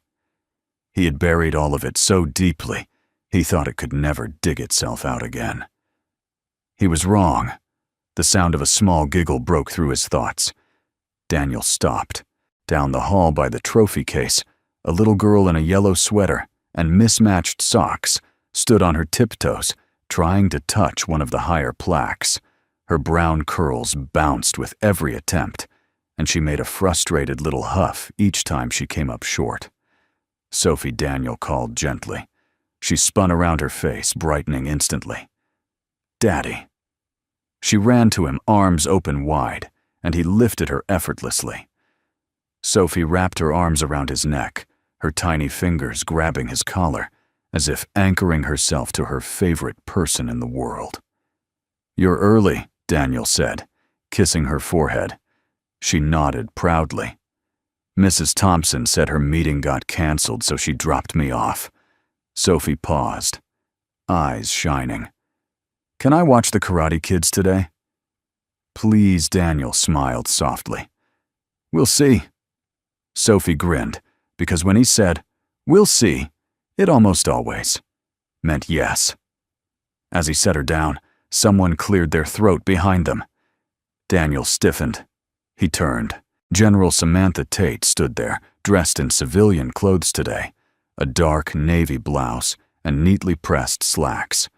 He had buried all of it so deeply, he thought it could never dig itself out again. He was wrong. The sound of a small giggle broke through his thoughts. Daniel stopped. Down the hall by the trophy case, a little girl in a yellow sweater and mismatched socks stood on her tiptoes, trying to touch one of the higher plaques. Her brown curls bounced with every attempt, and she made a frustrated little huff each time she came up short. Sophie, Daniel called gently. She spun around her face, brightening instantly. "Daddy." She ran to him, arms open wide, and he lifted her effortlessly. Sophie wrapped her arms around his neck, her tiny fingers grabbing his collar, as if anchoring herself to her favorite person in the world. "You're early," Daniel said, kissing her forehead. She nodded proudly. "Mrs. Thompson said her meeting got canceled, so she dropped me off." Sophie paused, eyes shining. "Can I watch the Karate Kids today?" "Please," Daniel smiled softly. "We'll see." Sophie grinned, because when he said, "We'll see," it almost always meant yes. As he set her down, someone cleared their throat behind them. Daniel stiffened. He turned. General Samantha Tate stood there, dressed in civilian clothes today, a dark navy blouse and neatly pressed slacks.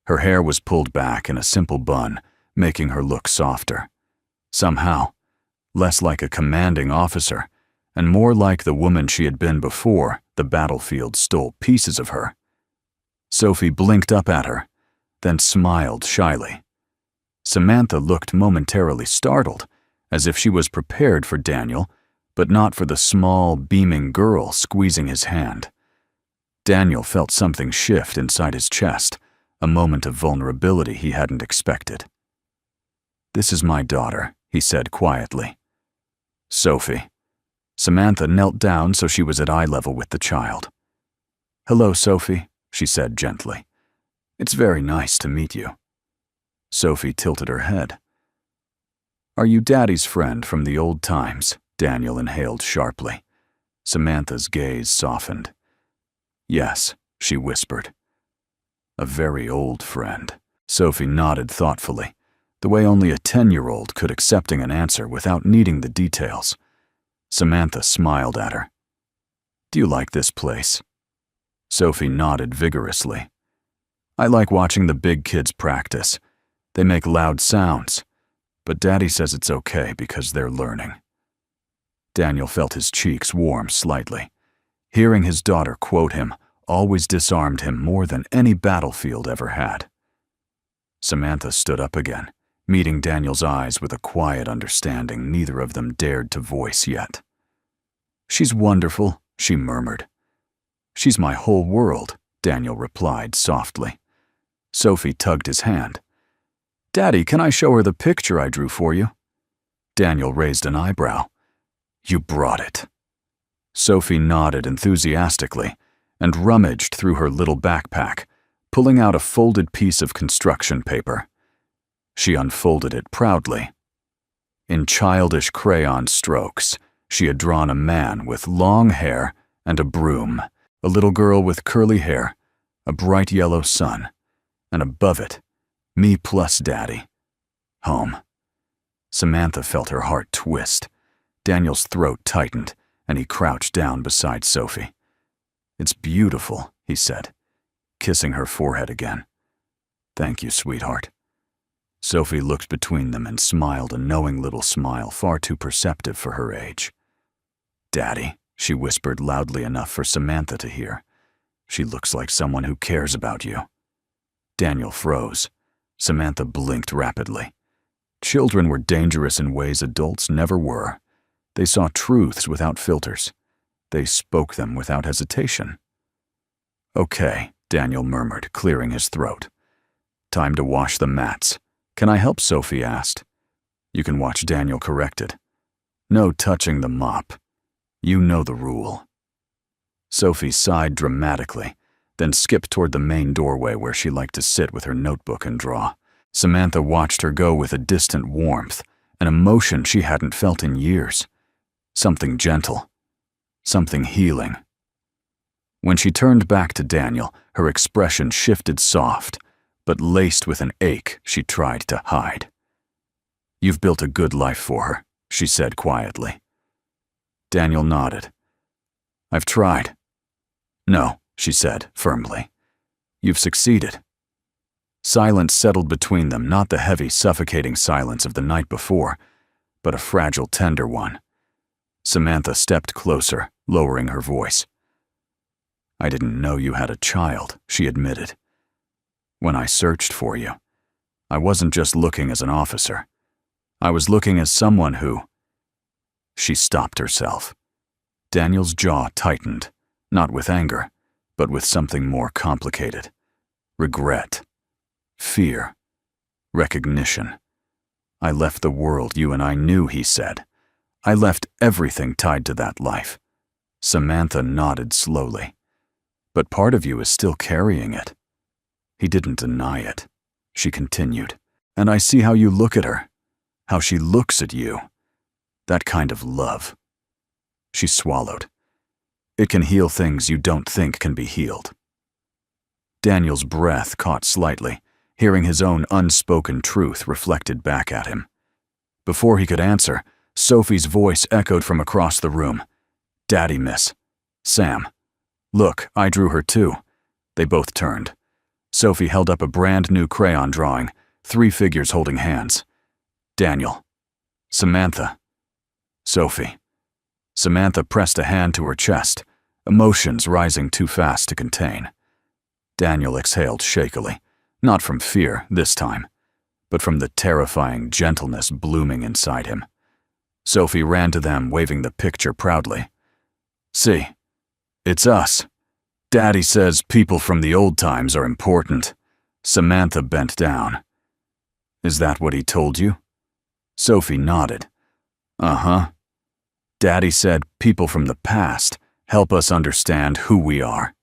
Her hair was pulled back in a simple bun, making her look softer. Somehow, less like a commanding officer, and more like the woman she had been before the battlefield stole pieces of her. Sophie blinked up at her, then smiled shyly. Samantha looked momentarily startled, as if she was prepared for Daniel, but not for the small, beaming girl squeezing his hand. Daniel felt something shift inside his chest, a moment of vulnerability he hadn't expected. "This is my daughter," he said quietly. "Sophie." Samantha knelt down so she was at eye level with the child. "Hello, Sophie," she said gently. "It's very nice to meet you." Sophie tilted her head. "Are you Daddy's friend from the old times?" Daniel inhaled sharply. Samantha's gaze softened. "Yes," she whispered. "A very old friend." Sophie nodded thoughtfully, the way only a 10-year-old could, accepting an answer without needing the details. Samantha smiled at her. "Do you like this place?" Sophie nodded vigorously. "I like watching the big kids practice. They make loud sounds, but Daddy says it's okay because they're learning." Daniel felt his cheeks warm slightly. Hearing his daughter quote him always disarmed him more than any battlefield ever had. Samantha stood up again, meeting Daniel's eyes with a quiet understanding neither of them dared to voice yet. "She's wonderful," she murmured. "She's my whole world," Daniel replied softly. Sophie tugged his hand. "Daddy, can I show her the picture I drew for you?" Daniel raised an eyebrow. "You brought it." Sophie nodded enthusiastically and rummaged through her little backpack, pulling out a folded piece of construction paper. She unfolded it proudly. In childish crayon strokes, she had drawn a man with long hair and a broom, a little girl with curly hair, a bright yellow sun, and above it, me plus Daddy. Home. Samantha felt her heart twist. Daniel's throat tightened, and he crouched down beside Sophie. "It's beautiful," he said, kissing her forehead again. "Thank you, sweetheart." Sophie looked between them and smiled a knowing little smile far too perceptive for her age. "Daddy," she whispered loudly enough for Samantha to hear. "She looks like someone who cares about you." Daniel froze. Samantha blinked rapidly. Children were dangerous in ways adults never were. They saw truths without filters. They spoke them without hesitation. "Okay," Daniel murmured, clearing his throat. "Time to wash the mats. Can I help?" Sophie asked. "You can watch," Daniel corrected. "No touching the mop. You know the rule." Sophie sighed dramatically, then skipped toward the main doorway where she liked to sit with her notebook and draw. Samantha watched her go with a distant warmth, an emotion she hadn't felt in years. Something gentle. Something healing. When she turned back to Daniel, her expression shifted soft, but laced with an ache she tried to hide. "You've built a good life for her," she said quietly. Daniel nodded. "I've tried." "No," she said firmly. "You've succeeded." Silence settled between them, not the heavy, suffocating silence of the night before, but a fragile, tender one. Samantha stepped closer, lowering her voice. "I didn't know you had a child," she admitted. "When I searched for you, I wasn't just looking as an officer. I was looking as someone who—" She stopped herself. Daniel's jaw tightened, not with anger, but with something more complicated. Regret. Fear. Recognition. "I left the world you and I knew," he said. "I left everything tied to that life." Samantha nodded slowly. "But part of you is still carrying it." He didn't deny it. She continued. "And I see how you look at her, how she looks at you. That kind of love." She swallowed. "It can heal things you don't think can be healed." Daniel's breath caught slightly, hearing his own unspoken truth reflected back at him. Before he could answer, Sophie's voice echoed from across the room. "Daddy, miss. Sam. Look, I drew her too." They both turned. Sophie held up a brand new crayon drawing, 3 figures holding hands. "Daniel. Samantha. Sophie." Samantha pressed a hand to her chest, emotions rising too fast to contain. Daniel exhaled shakily, not from fear this time, but from the terrifying gentleness blooming inside him. Sophie ran to them, waving the picture proudly. "See, it's us. Daddy says people from the old times are important." Samantha bent down. "Is that what he told you?" Sophie nodded. "Uh-huh. Daddy said people from the past help us understand who we are."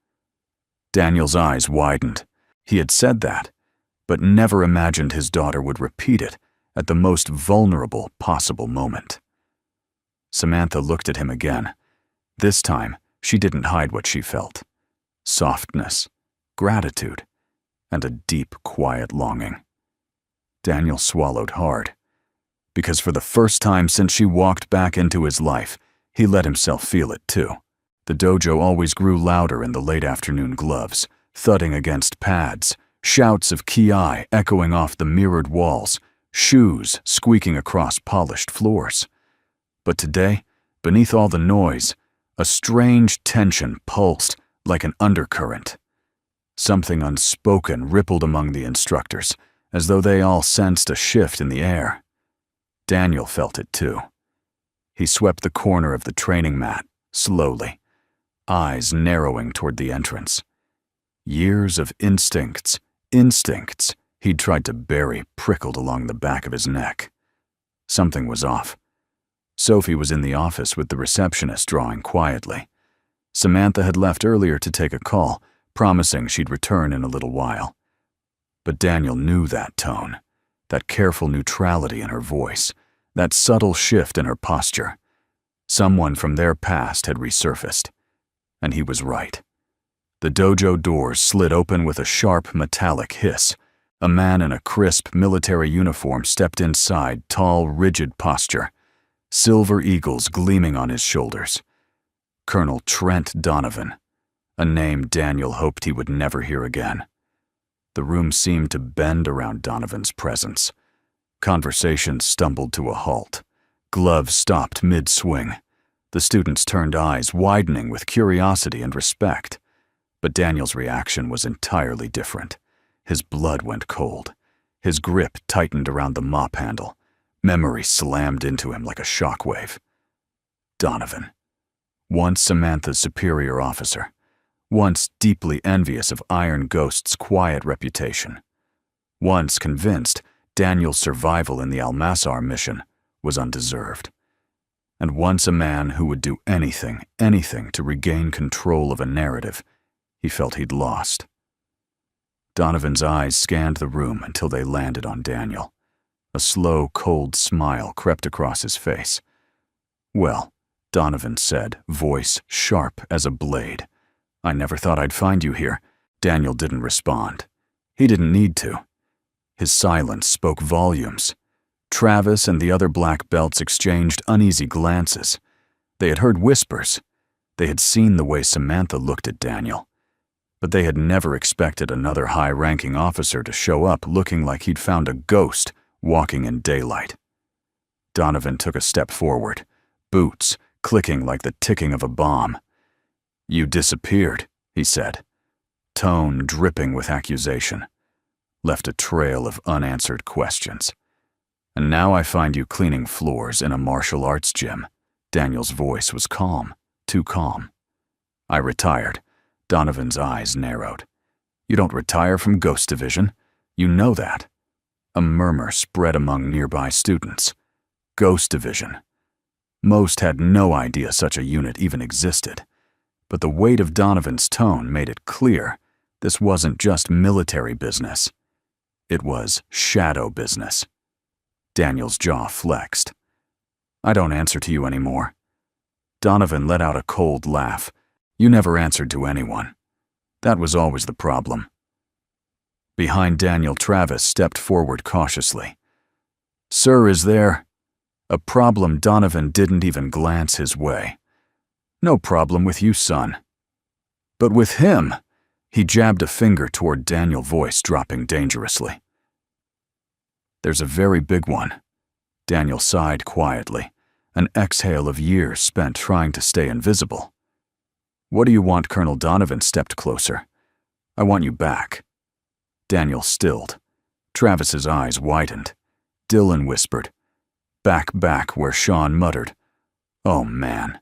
Daniel's eyes widened. He had said that, but never imagined his daughter would repeat it at the most vulnerable possible moment. Samantha looked at him again. This time, she didn't hide what she felt. Softness, gratitude, and a deep, quiet longing. Daniel swallowed hard, because for the first time since she walked back into his life, he let himself feel it too. The dojo always grew louder in the late afternoon gloves, thudding against pads, shouts of ki echoing off the mirrored walls, shoes squeaking across polished floors. But today, beneath all the noise, a strange tension pulsed like an undercurrent. Something unspoken rippled among the instructors, as though they all sensed a shift in the air. Daniel felt it too. He swept the corner of the training mat, slowly, eyes narrowing toward the entrance. Years of instincts he'd tried to bury prickled along the back of his neck. Something was off. Sophie was in the office with the receptionist drawing quietly. Samantha had left earlier to take a call, promising she'd return in a little while. But Daniel knew that tone, that careful neutrality in her voice, that subtle shift in her posture. Someone from their past had resurfaced, and he was right. The dojo doors slid open with a sharp, metallic hiss. A man in a crisp military uniform stepped inside, tall, rigid posture, silver eagles gleaming on his shoulders. Colonel Trent Donovan, a name Daniel hoped he would never hear again. The room seemed to bend around Donovan's presence, Conversations stumbled to a halt. Gloves stopped mid-swing. The students turned eyes widening with curiosity and respect. But Daniel's reaction was entirely different. His blood went cold. His grip tightened around the mop handle. Memory slammed into him like a shockwave. Donovan. Once Samantha's superior officer. Once deeply envious of Iron Ghost's quiet reputation. Once convinced Daniel's survival in the Almasar mission was undeserved. And once a man who would do anything to regain control of a narrative he felt he'd lost. Donovan's eyes scanned the room until they landed on Daniel. A slow, cold smile crept across his face. "Well," Donovan said, voice sharp as a blade. "I never thought I'd find you here." Daniel didn't respond. He didn't need to. His silence spoke volumes. Travis and the other black belts exchanged uneasy glances. They had heard whispers. They had seen the way Samantha looked at Daniel. But they had never expected another high-ranking officer to show up looking like he'd found a ghost walking in daylight. Donovan took a step forward, boots clicking like the ticking of a bomb. "You disappeared," he said, tone dripping with accusation. "Left a trail of unanswered questions. And now I find you cleaning floors in a martial arts gym." Daniel's voice was calm, too calm. "I retired." Donovan's eyes narrowed. "You don't retire from Ghost Division. You know that." A murmur spread among nearby students. Ghost Division. Most had no idea such a unit even existed. But the weight of Donovan's tone made it clear this wasn't just military business. It was shadow business. Daniel's jaw flexed. "I don't answer to you anymore." Donovan let out a cold laugh. "You never answered to anyone. That was always the problem." Behind Daniel, Travis stepped forward cautiously. "Sir, is there a problem?" Donovan didn't even glance his way. "No problem with you, son. But with him." He jabbed a finger toward Daniel, voice dropping dangerously. "There's a very big one." Daniel sighed quietly, an exhale of years spent trying to stay invisible. "What do you want?" Colonel Donovan stepped closer. "I want you back." Daniel stilled. Travis's eyes widened. Dylan whispered, Back, where Sean muttered, "Oh man,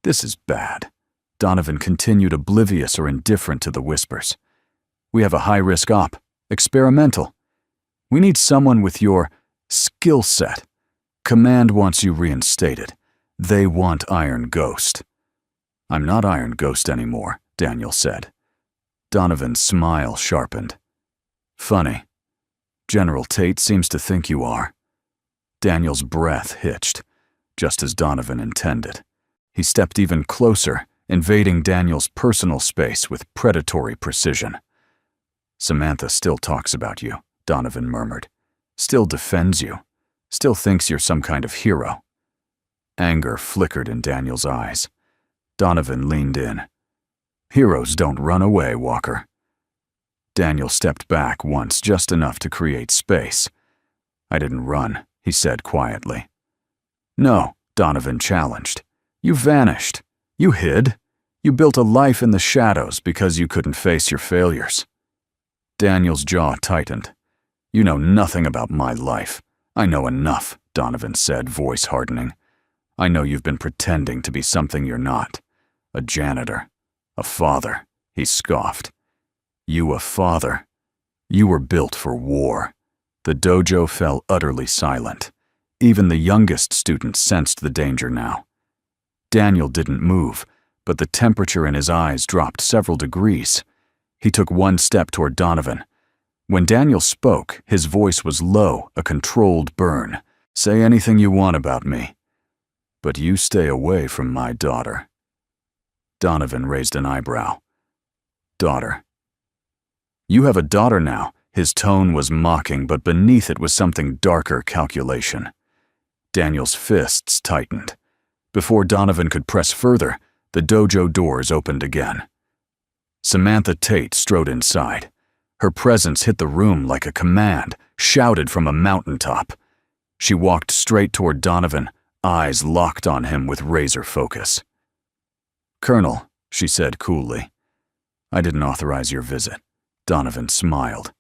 this is bad." Donovan continued, oblivious or indifferent to the whispers. "We have a high-risk op, experimental. We need someone with your skill set. Command wants you reinstated. They want Iron Ghost." "I'm not Iron Ghost anymore," Daniel said. Donovan's smile sharpened. "Funny. General Tate seems to think you are." Daniel's breath hitched, just as Donovan intended. He stepped even closer, invading Daniel's personal space with predatory precision. "Samantha still talks about you," Donovan murmured. "Still defends you. Still thinks you're some kind of hero." Anger flickered in Daniel's eyes. Donovan leaned in. "Heroes don't run away, Walker." Daniel stepped back once, just enough to create space. "I didn't run," he said quietly. "No," Donovan challenged. "You vanished. You hid. You built a life in the shadows because you couldn't face your failures." Daniel's jaw tightened. "You know nothing about my life." "I know enough," Donovan said, voice hardening. "I know you've been pretending to be something you're not. A janitor. A father," he scoffed. "You a father? You were built for war." The dojo fell utterly silent. Even the youngest students sensed the danger now. Daniel didn't move, but the temperature in his eyes dropped several degrees. He took one step toward Donovan. When Daniel spoke, his voice was low, a controlled burn. "Say anything you want about me, but you stay away from my daughter." Donovan raised an eyebrow. "Daughter? You have a daughter now." His tone was mocking, but beneath it was something darker, calculation. Daniel's fists tightened. Before Donovan could press further, the dojo doors opened again. Samantha Tate strode inside. Her presence hit the room like a command, shouted from a mountaintop. She walked straight toward Donovan, eyes locked on him with razor focus. "Colonel," she said coolly. "I didn't authorize your visit." Donovan smiled.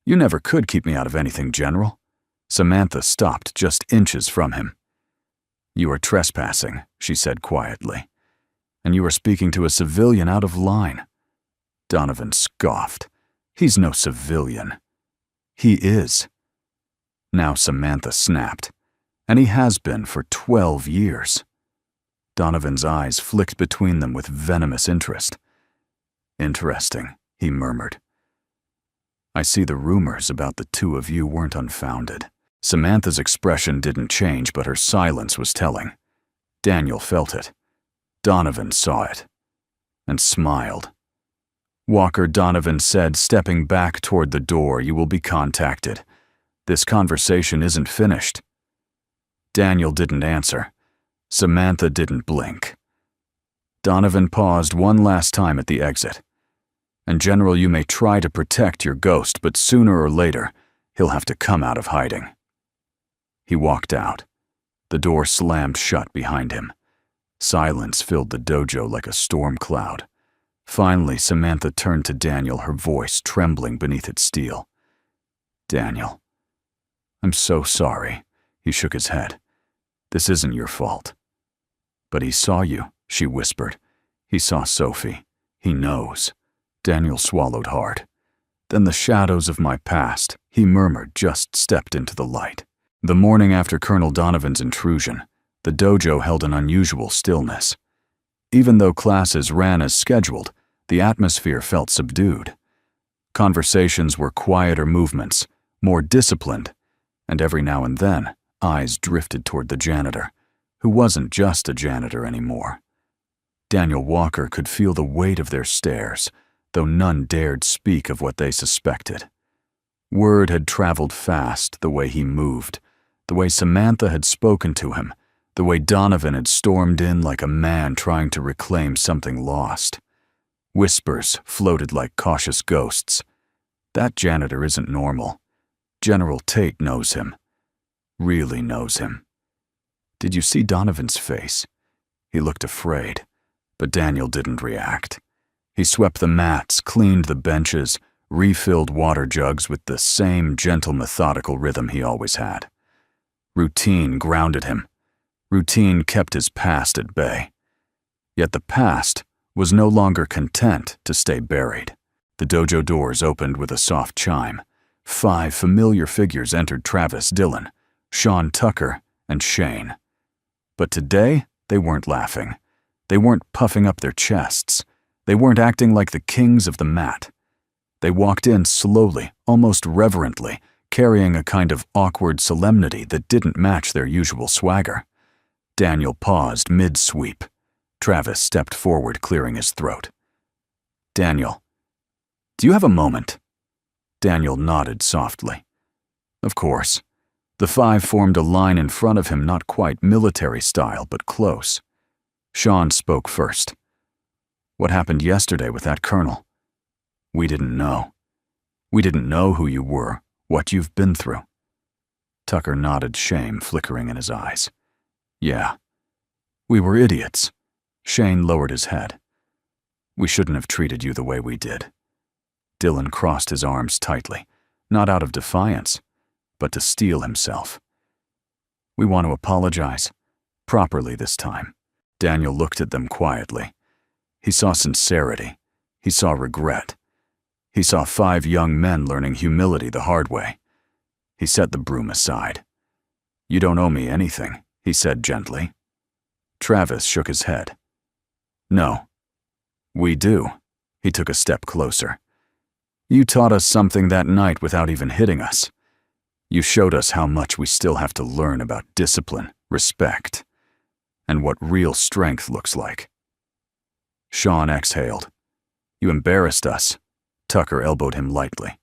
"You never could keep me out of anything, General." Samantha stopped just inches from him. "You are trespassing," she said quietly. "And you are speaking to a civilian out of line." Donovan scoffed. "He's no civilian." "He is." Now Samantha snapped. "And he has been for 12 years. Donovan's eyes flicked between them with venomous interest. "Interesting," he murmured. "I see the rumors about the two of you weren't unfounded." Samantha's expression didn't change, but her silence was telling. Daniel felt it. Donovan saw it. And smiled. "Walker," Donovan said, stepping back toward the door, "you will be contacted. This conversation isn't finished." Daniel didn't answer. Samantha didn't blink. Donovan paused one last time at the exit. "And General, you may try to protect your ghost, but sooner or later, he'll have to come out of hiding." He walked out. The door slammed shut behind him. Silence filled the dojo like a storm cloud. Finally, Samantha turned to Daniel, her voice trembling beneath its steel. "Daniel, I'm so sorry." He shook his head. "This isn't your fault." "But he saw you," she whispered. "He saw Sophie. He knows." Daniel swallowed hard. "Then the shadows of my past," he murmured, just stepped into the light. The morning after Colonel Donovan's intrusion, the dojo held an unusual stillness. Even though classes ran as scheduled, the atmosphere felt subdued. Conversations were quieter movements, more disciplined, and every now and then, eyes drifted toward the janitor, who wasn't just a janitor anymore. Daniel Walker could feel the weight of their stares, though none dared speak of what they suspected. Word had traveled fast, the way he moved, the way Samantha had spoken to him, the way Donovan had stormed in like a man trying to reclaim something lost. Whispers floated like cautious ghosts. "That janitor isn't normal. General Tate knows him. Really knows him." "Did you see Donovan's face?" He looked afraid, but Daniel didn't react. He swept the mats, cleaned the benches, refilled water jugs with the same gentle, methodical rhythm he always had. Routine grounded him. Routine kept his past at bay. Yet the past was no longer content to stay buried. The dojo doors opened with a soft chime. 5 familiar figures entered: Travis Dillon, Sean Tucker, and Shane. But today, they weren't laughing. They weren't puffing up their chests. They weren't acting like the kings of the mat. They walked in slowly, almost reverently, carrying a kind of awkward solemnity that didn't match their usual swagger. Daniel paused mid-sweep. Travis stepped forward, clearing his throat. "Daniel, do you have a moment?" Daniel nodded softly. Of course. The 5 formed a line in front of him, not quite military style, but close. Sean spoke first. "What happened yesterday with that colonel? We didn't know. We didn't know who you were, what you've been through." Tucker nodded, shame flickering in his eyes. "Yeah. We were idiots." Shane lowered his head. "We shouldn't have treated you the way we did." Dillon crossed his arms tightly, not out of defiance, but to steel himself. "We want to apologize. Properly this time." Daniel looked at them quietly. He saw sincerity. He saw regret. He saw 5 young men learning humility the hard way. He set the broom aside. "You don't owe me anything," he said gently. Travis shook his head. "No. We do." He took a step closer. "You taught us something that night without even hitting us. You showed us how much we still have to learn about discipline, respect, and what real strength looks like." Sean exhaled. "You embarrassed us." Tucker elbowed him lightly.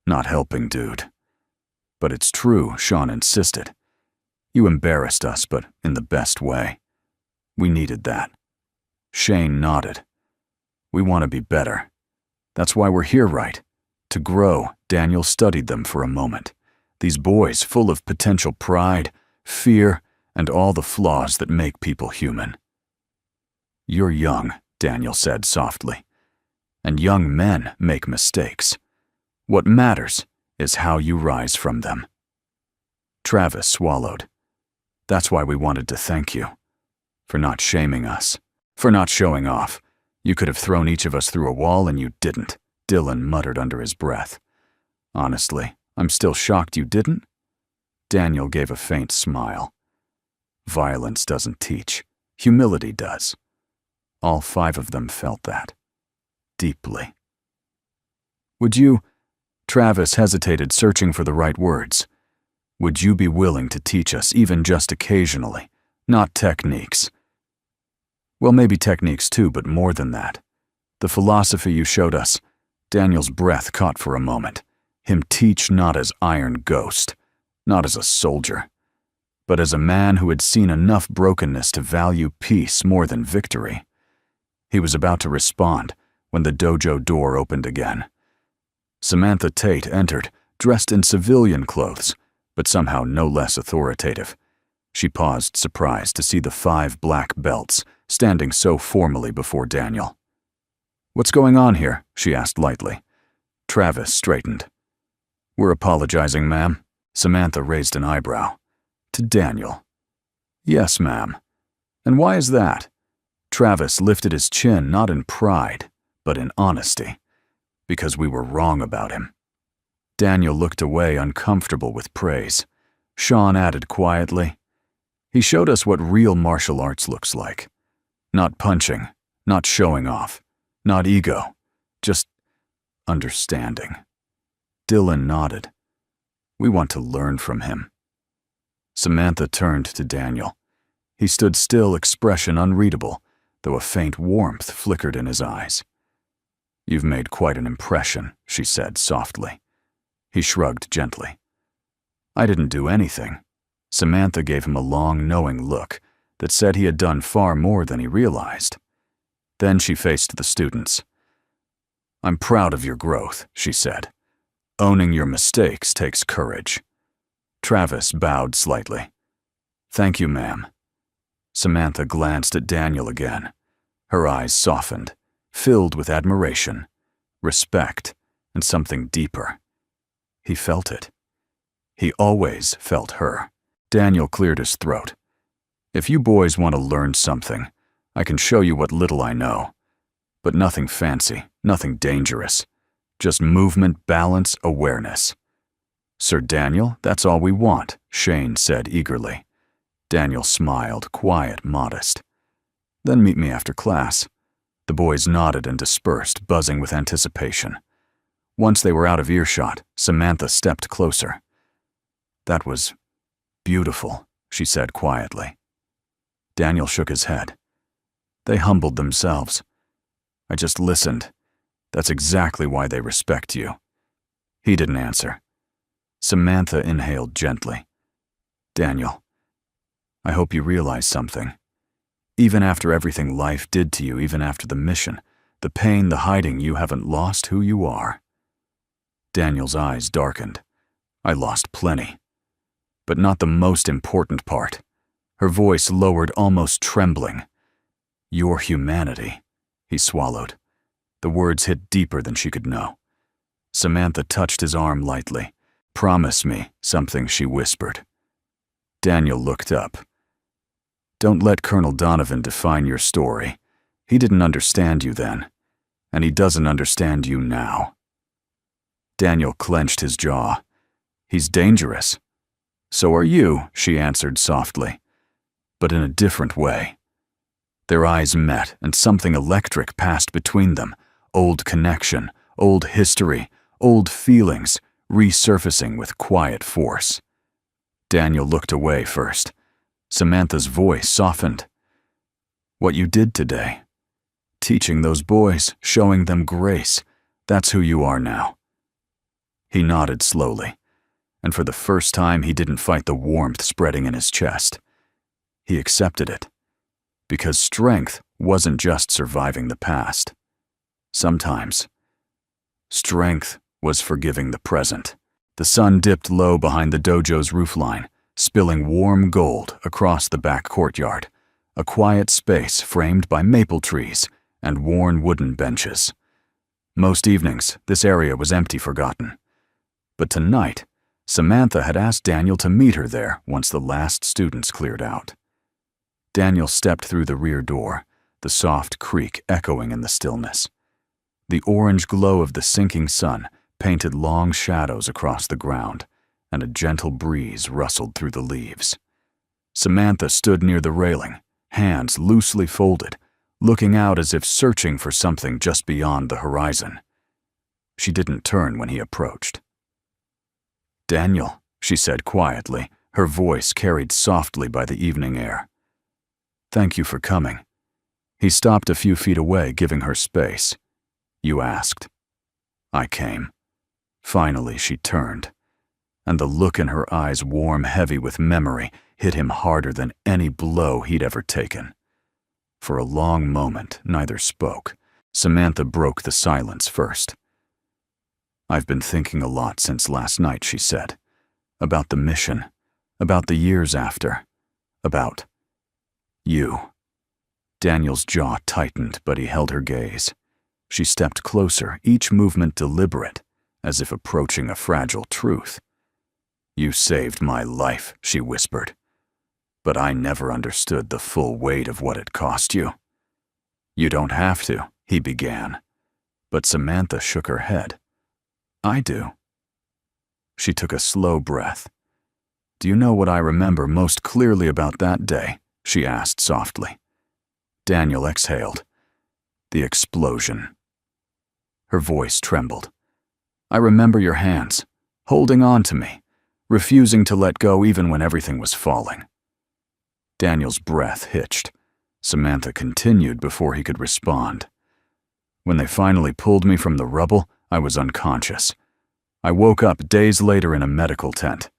"Not helping, dude." "But it's true," Sean insisted. "You embarrassed us, but in the best way. We needed that." Shane nodded. "We want to be better. That's why we're here, right? To grow." Daniel studied them for a moment. These boys full of potential pride, fear, and all the flaws that make people human. "You're young," Daniel said softly, "and young men make mistakes. What matters is how you rise from them." Travis swallowed. "That's why we wanted to thank you. For not shaming us. For not showing off. You could have thrown each of us through a wall and you didn't," Dylan muttered under his breath. "Honestly, I'm still shocked you didn't." Daniel gave a faint smile. "Violence doesn't teach. Humility does." All 5 of them felt that. Deeply. "Would you—" Travis hesitated, searching for the right words. "Would you be willing to teach us, even just occasionally? Not techniques." "Well, maybe techniques too, but more than that. The philosophy you showed us." Daniel's breath caught for a moment. Him teach not as Iron Ghost, not as a soldier, but as a man who had seen enough brokenness to value peace more than victory. He was about to respond when the dojo door opened again. Samantha Tate entered, dressed in civilian clothes, but somehow no less authoritative. She paused, surprised to see the 5 black belts standing so formally before Daniel. "What's going on here?" she asked lightly. Travis straightened. "We're apologizing, ma'am." Samantha raised an eyebrow. To Daniel. "Yes, ma'am. And why is that?" Travis lifted his chin, not in pride, but in honesty. "Because we were wrong about him." Daniel looked away, uncomfortable with praise. Sean added quietly, "He showed us what real martial arts looks like. Not punching, not showing off, not ego, just understanding." Dylan nodded. "We want to learn from him." Samantha turned to Daniel. He stood still, expression unreadable, though a faint warmth flickered in his eyes. "You've made quite an impression," she said softly. He shrugged gently. "I didn't do anything." Samantha gave him a long, knowing look that said he had done far more than he realized. Then she faced the students. "I'm proud of your growth," she said. "Owning your mistakes takes courage." Travis bowed slightly. "Thank you, ma'am." Samantha glanced at Daniel again. Her eyes softened, filled with admiration, respect, and something deeper. He felt it. He always felt her. Daniel cleared his throat. "If you boys want to learn something, I can show you what little I know. But nothing fancy, nothing dangerous. Just movement, balance, awareness." "Sir Daniel, that's all we want," Shane said eagerly. Daniel smiled, quiet, modest. "Then meet me after class." The boys nodded and dispersed, buzzing with anticipation. Once they were out of earshot, Samantha stepped closer. "That was beautiful," she said quietly. Daniel shook his head. "They humbled themselves. I just listened. That's exactly why they respect you." He didn't answer. Samantha inhaled gently. "Daniel, I hope you realize something. Even after everything life did to you, even after the mission, the pain, the hiding, you haven't lost who you are." Daniel's eyes darkened. "I lost plenty. But not the most important part." Her voice lowered, almost trembling. "Your humanity." He swallowed. The words hit deeper than she could know. Samantha touched his arm lightly. "Promise me something," she whispered. Daniel looked up. "Don't let Colonel Donovan define your story. He didn't understand you then, and he doesn't understand you now." Daniel clenched his jaw. "He's dangerous." "So are you," she answered softly, "but in a different way." Their eyes met, and something electric passed between them. Old connection, old history, old feelings, resurfacing with quiet force. Daniel looked away first. Samantha's voice softened. "What you did today, teaching those boys, showing them grace, that's who you are now." He nodded slowly, and for the first time he didn't fight the warmth spreading in his chest. He accepted it, because strength wasn't just surviving the past. Sometimes, strength was forgiving the present. The sun dipped low behind the dojo's roofline, spilling warm gold across the back courtyard, a quiet space framed by maple trees and worn wooden benches. Most evenings, this area was empty, forgotten. But tonight, Samantha had asked Daniel to meet her there once the last students cleared out. Daniel stepped through the rear door, the soft creak echoing in the stillness. The orange glow of the sinking sun painted long shadows across the ground, and a gentle breeze rustled through the leaves. Samantha stood near the railing, hands loosely folded, looking out as if searching for something just beyond the horizon. She didn't turn when he approached. "Daniel," she said quietly, her voice carried softly by the evening air. "Thank you for coming." He stopped a few feet away, giving her space. "You asked." "I came." Finally, she turned, and the look in her eyes, warm, heavy with memory, hit him harder than any blow he'd ever taken. For a long moment, neither spoke. Samantha broke the silence first. "I've been thinking a lot since last night," she said. "About the mission, about the years after, about you." Daniel's jaw tightened, but he held her gaze. She stepped closer, each movement deliberate, as if approaching a fragile truth. "You saved my life," she whispered. "But I never understood the full weight of what it cost you." "You don't have to," he began. But Samantha shook her head. "I do." She took a slow breath. "Do you know what I remember most clearly about that day?" she asked softly. Daniel exhaled. "The explosion." Her voice trembled. "I remember your hands, holding on to me, refusing to let go even when everything was falling." Daniel's breath hitched. Samantha continued before he could respond. "When they finally pulled me from the rubble, I was unconscious. I woke up days later in a medical tent.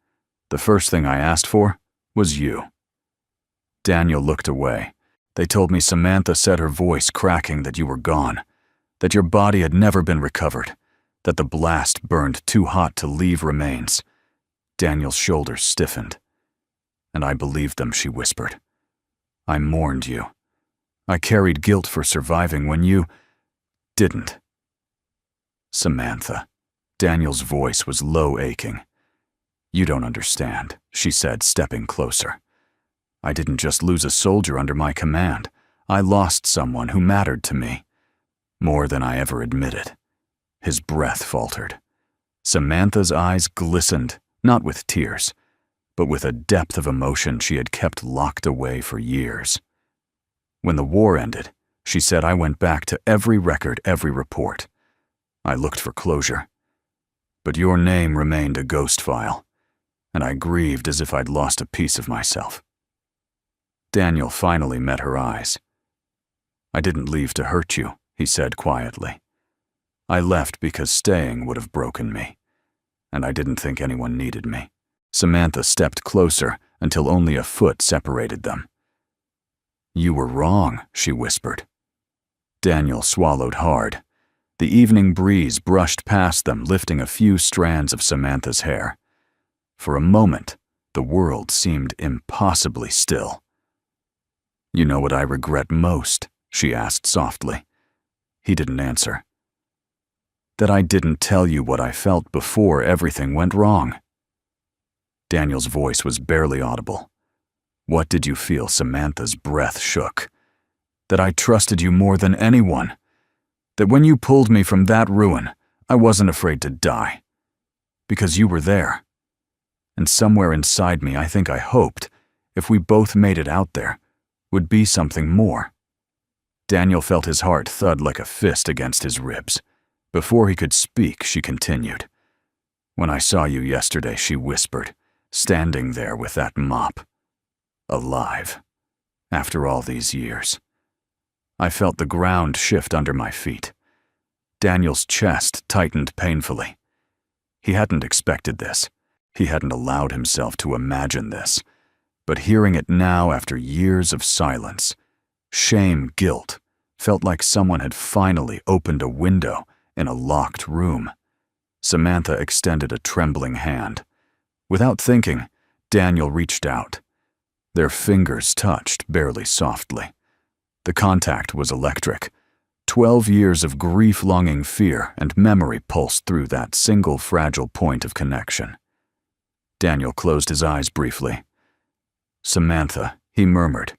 The first thing I asked for was you." Daniel looked away. "They told me Samantha said, her voice cracking, that you were gone, that your body had never been recovered, that the blast burned too hot to leave remains." Daniel's shoulders stiffened. "And I believed them," she whispered. "I mourned you. I carried guilt for surviving when you didn't." "Samantha." Daniel's voice was low, aching. "You don't understand," she said, stepping closer. "I didn't just lose a soldier under my command. I lost someone who mattered to me. More than I ever admitted." His breath faltered. Samantha's eyes glistened, not with tears, but with a depth of emotion she had kept locked away for years. "When the war ended," she said, "I went back to every record, every report. I looked for closure. But your name remained a ghost file, and I grieved as if I'd lost a piece of myself." Daniel finally met her eyes. "I didn't leave to hurt you," he said quietly. "I left because staying would have broken me, and I didn't think anyone needed me." Samantha stepped closer until only a foot separated them. "You were wrong," she whispered. Daniel swallowed hard. The evening breeze brushed past them, lifting a few strands of Samantha's hair. For a moment, the world seemed impossibly still. "You know what I regret most?" she asked softly. He didn't answer. "That I didn't tell you what I felt before everything went wrong." Daniel's voice was barely audible. "What did you feel?" Samantha's breath shook. "That I trusted you more than anyone. That when you pulled me from that ruin, I wasn't afraid to die. Because you were there. And somewhere inside me, I think I hoped, if we both made it out there, would be something more." Daniel felt his heart thud like a fist against his ribs. Before he could speak, she continued. "When I saw you yesterday," she whispered, "standing there with that mop. Alive. After all these years. I felt the ground shift under my feet." Daniel's chest tightened painfully. He hadn't expected this. He hadn't allowed himself to imagine this. But hearing it now after years of silence, shame, guilt, felt like someone had finally opened a window in a locked room. Samantha extended a trembling hand. Without thinking, Daniel reached out. Their fingers touched, barely softly. The contact was electric. 12 years of grief-longing fear and memory pulsed through that single fragile point of connection. Daniel closed his eyes briefly. "Samantha," he murmured,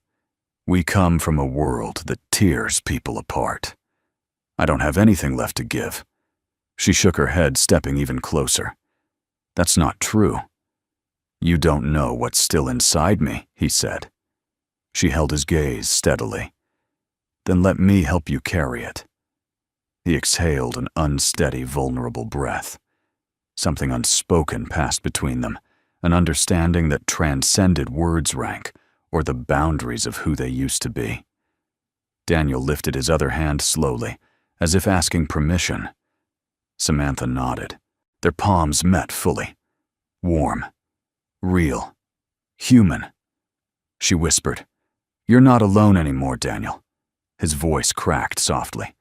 "we come from a world that tears people apart. I don't have anything left to give." She shook her head, stepping even closer. "That's not true." "You don't know what's still inside me," he said. She held his gaze steadily. "Then let me help you carry it." He exhaled an unsteady, vulnerable breath. Something unspoken passed between them, an understanding that transcended words rank or the boundaries of who they used to be. Daniel lifted his other hand slowly, as if asking permission. Samantha nodded. Their palms met fully. Warm. Real. Human. She whispered, "You're not alone anymore, Daniel." His voice cracked softly.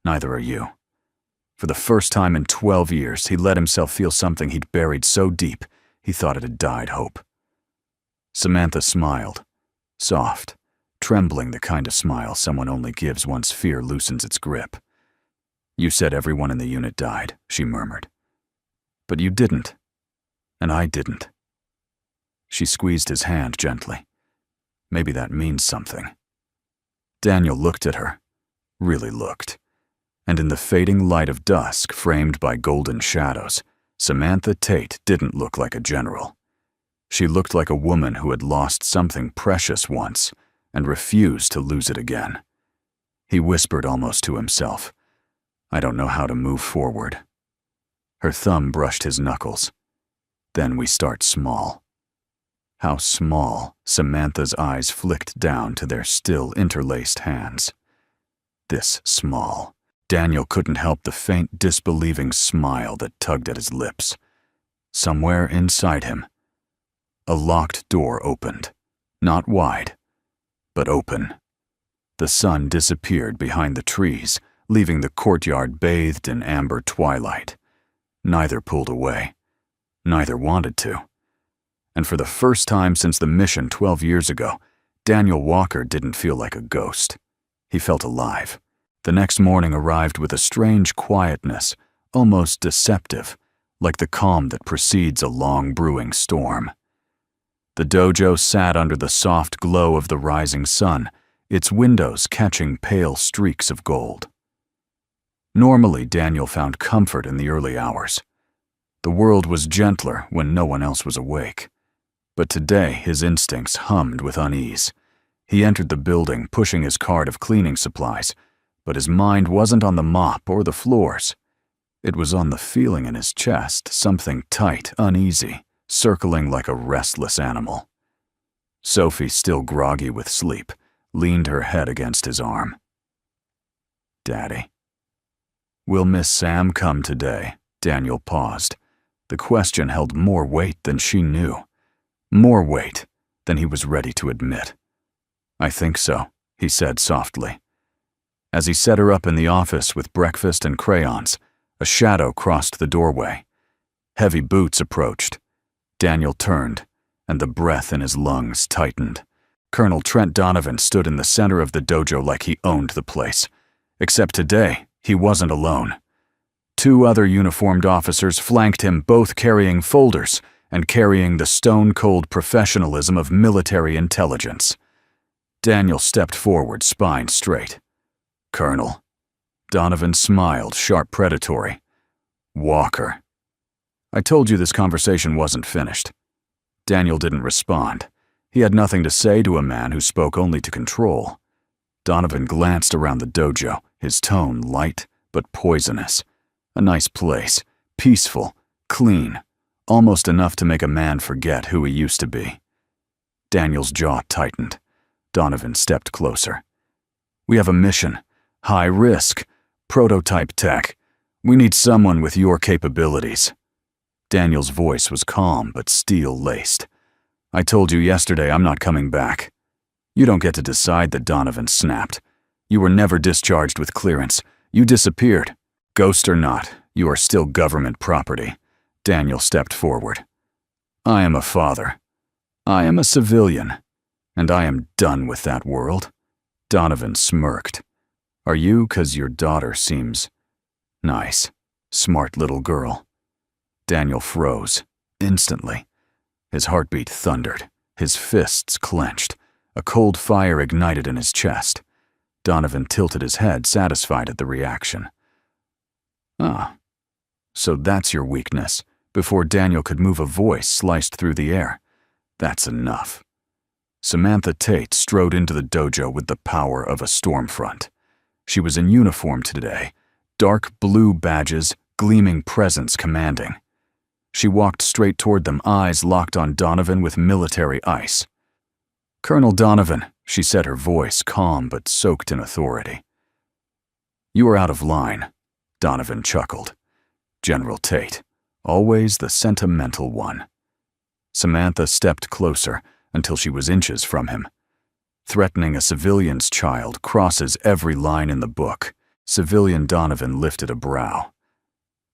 "Neither are you." For the first time in 12 years, he let himself feel something he'd buried so deep, he thought it had died hope. Samantha smiled. Soft, trembling, the kind of smile someone only gives once fear loosens its grip. "You said everyone in the unit died," she murmured. "But you didn't. And I didn't." She squeezed his hand gently. "Maybe that means something." Daniel looked at her, really looked. And in the fading light of dusk, framed by golden shadows, Samantha Tate didn't look like a general. She looked like a woman who had lost something precious once and refused to lose it again. He whispered almost to himself, "I don't know how to move forward." Her thumb brushed his knuckles. "Then we start small." How small, Samantha's eyes flicked down to their still interlaced hands. This small. Daniel couldn't help the faint, disbelieving smile that tugged at his lips. Somewhere inside him, a locked door opened. Not wide, but open. The sun disappeared behind the trees, leaving the courtyard bathed in amber twilight. Neither pulled away. Neither wanted to. And for the first time since the mission 12 years ago, Daniel Walker didn't feel like a ghost. He felt alive. The next morning arrived with a strange quietness, almost deceptive, like the calm that precedes a long brewing storm. The dojo sat under the soft glow of the rising sun, its windows catching pale streaks of gold. Normally, Daniel found comfort in the early hours. The world was gentler when no one else was awake. But today, his instincts hummed with unease. He entered the building, pushing his cart of cleaning supplies, but his mind wasn't on the mop or the floors. It was on the feeling in his chest, something tight, uneasy, circling like a restless animal. Sophie, still groggy with sleep, leaned her head against his arm. "Daddy." "Will Miss Sam come today?" Daniel paused. The question held more weight than she knew. More weight than he was ready to admit. "I think so," he said softly. As he set her up in the office with breakfast and crayons, a shadow crossed the doorway. Heavy boots approached. Daniel turned, and the breath in his lungs tightened. Colonel Trent Donovan stood in the center of the dojo like he owned the place. Except today, he wasn't alone. 2 other uniformed officers flanked him, both carrying folders and carrying the stone-cold professionalism of military intelligence. Daniel stepped forward, spine straight. "Colonel." Donovan smiled, sharp, predatory. "Walker." "I told you this conversation wasn't finished." Daniel didn't respond. He had nothing to say to a man who spoke only to control. Donovan glanced around the dojo, his tone light but poisonous. A nice place, peaceful, clean, almost enough to make a man forget who he used to be. Daniel's jaw tightened. Donovan stepped closer. "We have a mission. High risk. Prototype tech. We need someone with your capabilities." Daniel's voice was calm but steel-laced. "I told you yesterday I'm not coming back." "You don't get to decide," that Donovan snapped. "You were never discharged with clearance. You disappeared. Ghost or not, You are still government property. Daniel stepped forward. I am a father. I am a civilian. And I am done with that world. Donovan smirked. Are you? 'Cause your daughter seems nice. Smart little girl. Daniel froze. Instantly. His heartbeat thundered. His fists clenched. A cold fire ignited in his chest. Donovan tilted his head, satisfied at the reaction. Ah. So that's your weakness. Before Daniel could move, a voice sliced through the air. That's enough. Samantha Tate strode into the dojo with the power of a storm front. She was in uniform today, dark blue badges, gleaming presence commanding. She walked straight toward them, eyes locked on Donovan with military ice. Colonel Donovan, she said, her voice calm but soaked in authority. You are out of line, Donovan chuckled. General Tate, always the sentimental one. Samantha stepped closer until she was inches from him. Threatening a civilian's child crosses every line in the book. Civilian Donovan lifted a brow.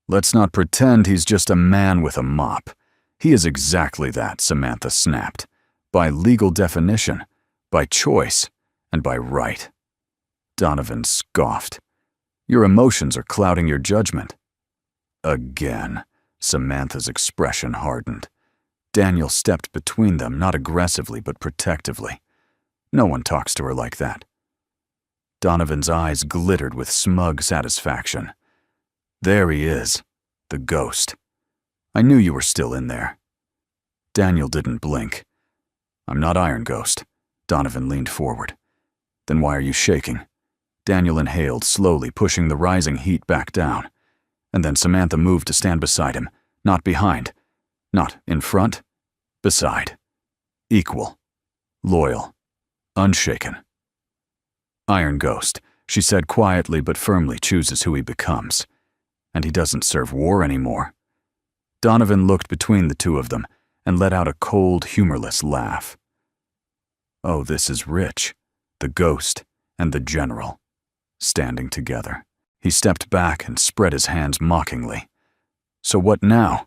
Let's not pretend he's just a man with a mop. He is exactly that, Samantha snapped. By legal definition, by choice, and by right. Donovan scoffed. Your emotions are clouding your judgment. Again, Samantha's expression hardened. Daniel stepped between them, not aggressively but protectively. No one talks to her like that. Donovan's eyes glittered with smug satisfaction. There he is, the ghost. I knew you were still in there. Daniel didn't blink. I'm not Iron Ghost. Donovan leaned forward. Then why are you shaking? Daniel inhaled slowly, pushing the rising heat back down. And then Samantha moved to stand beside him, not behind, not in front, beside. Equal, loyal, unshaken. Iron Ghost, she said quietly but firmly, chooses who he becomes. And he doesn't serve war anymore. Donovan looked between the two of them and let out a cold, humorless laugh. Oh, this is rich. The ghost and the general, standing together. He stepped back and spread his hands mockingly. So what now?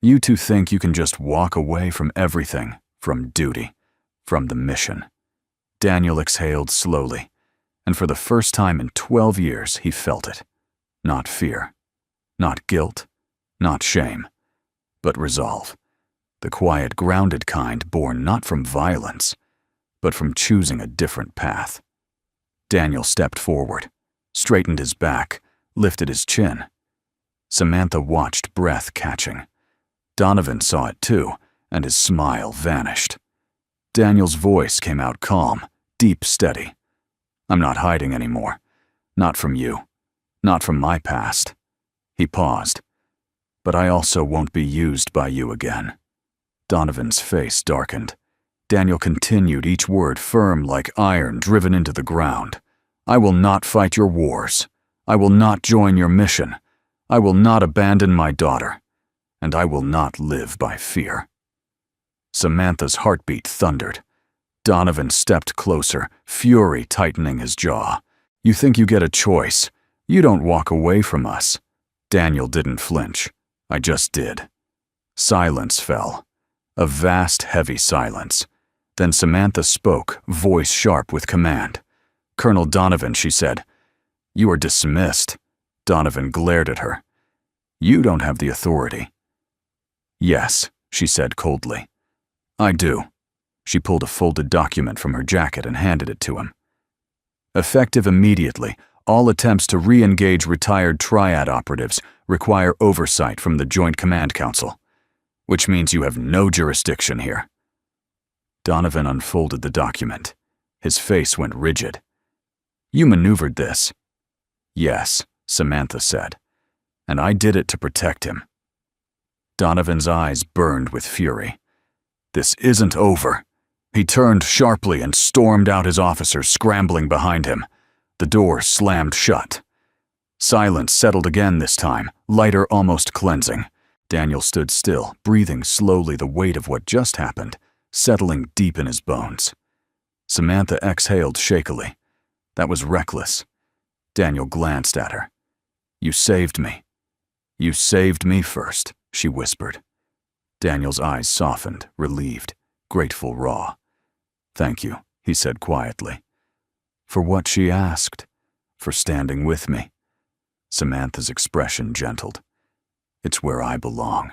You two think you can just walk away from everything, from duty, from the mission. Daniel exhaled slowly, and for the first time in 12 years he felt it. Not fear, not guilt, not shame, but resolve. The quiet, grounded kind born not from violence, but from choosing a different path. Daniel stepped forward, straightened his back, lifted his chin. Samantha watched, breath catching. Donovan saw it too, and his smile vanished. Daniel's voice came out calm, deep, steady. I'm not hiding anymore. Not from you. Not from my past. He paused. But I also won't be used by you again. Donovan's face darkened. Daniel continued, each word firm like iron driven into the ground. I will not fight your wars. I will not join your mission. I will not abandon my daughter. And I will not live by fear. Samantha's heartbeat thundered. Donovan stepped closer, fury tightening his jaw. You think you get a choice. You don't walk away from us. Daniel didn't flinch. I just did. Silence fell. A vast, heavy silence. Then Samantha spoke, voice sharp with command. Colonel Donovan, she said. You are dismissed. Donovan glared at her. You don't have the authority. Yes, she said coldly. I do. She pulled a folded document from her jacket and handed it to him. Effective immediately, all attempts to re-engage retired Triad operatives require oversight from the Joint Command Council, which means you have no jurisdiction here. Donovan unfolded the document. His face went rigid. You maneuvered this. Yes, Samantha said. And I did it to protect him. Donovan's eyes burned with fury. This isn't over. He turned sharply and stormed out, his officers scrambling behind him. The door slammed shut. Silence settled again this time, lighter, almost cleansing. Daniel stood still, breathing slowly, the weight of what just happened settling deep in his bones. Samantha exhaled shakily. That was reckless. Daniel glanced at her. You saved me. You saved me first, she whispered. Daniel's eyes softened, relieved, grateful raw. Thank you, he said quietly. For what, she asked. For standing with me. Samantha's expression gentled. It's where I belong.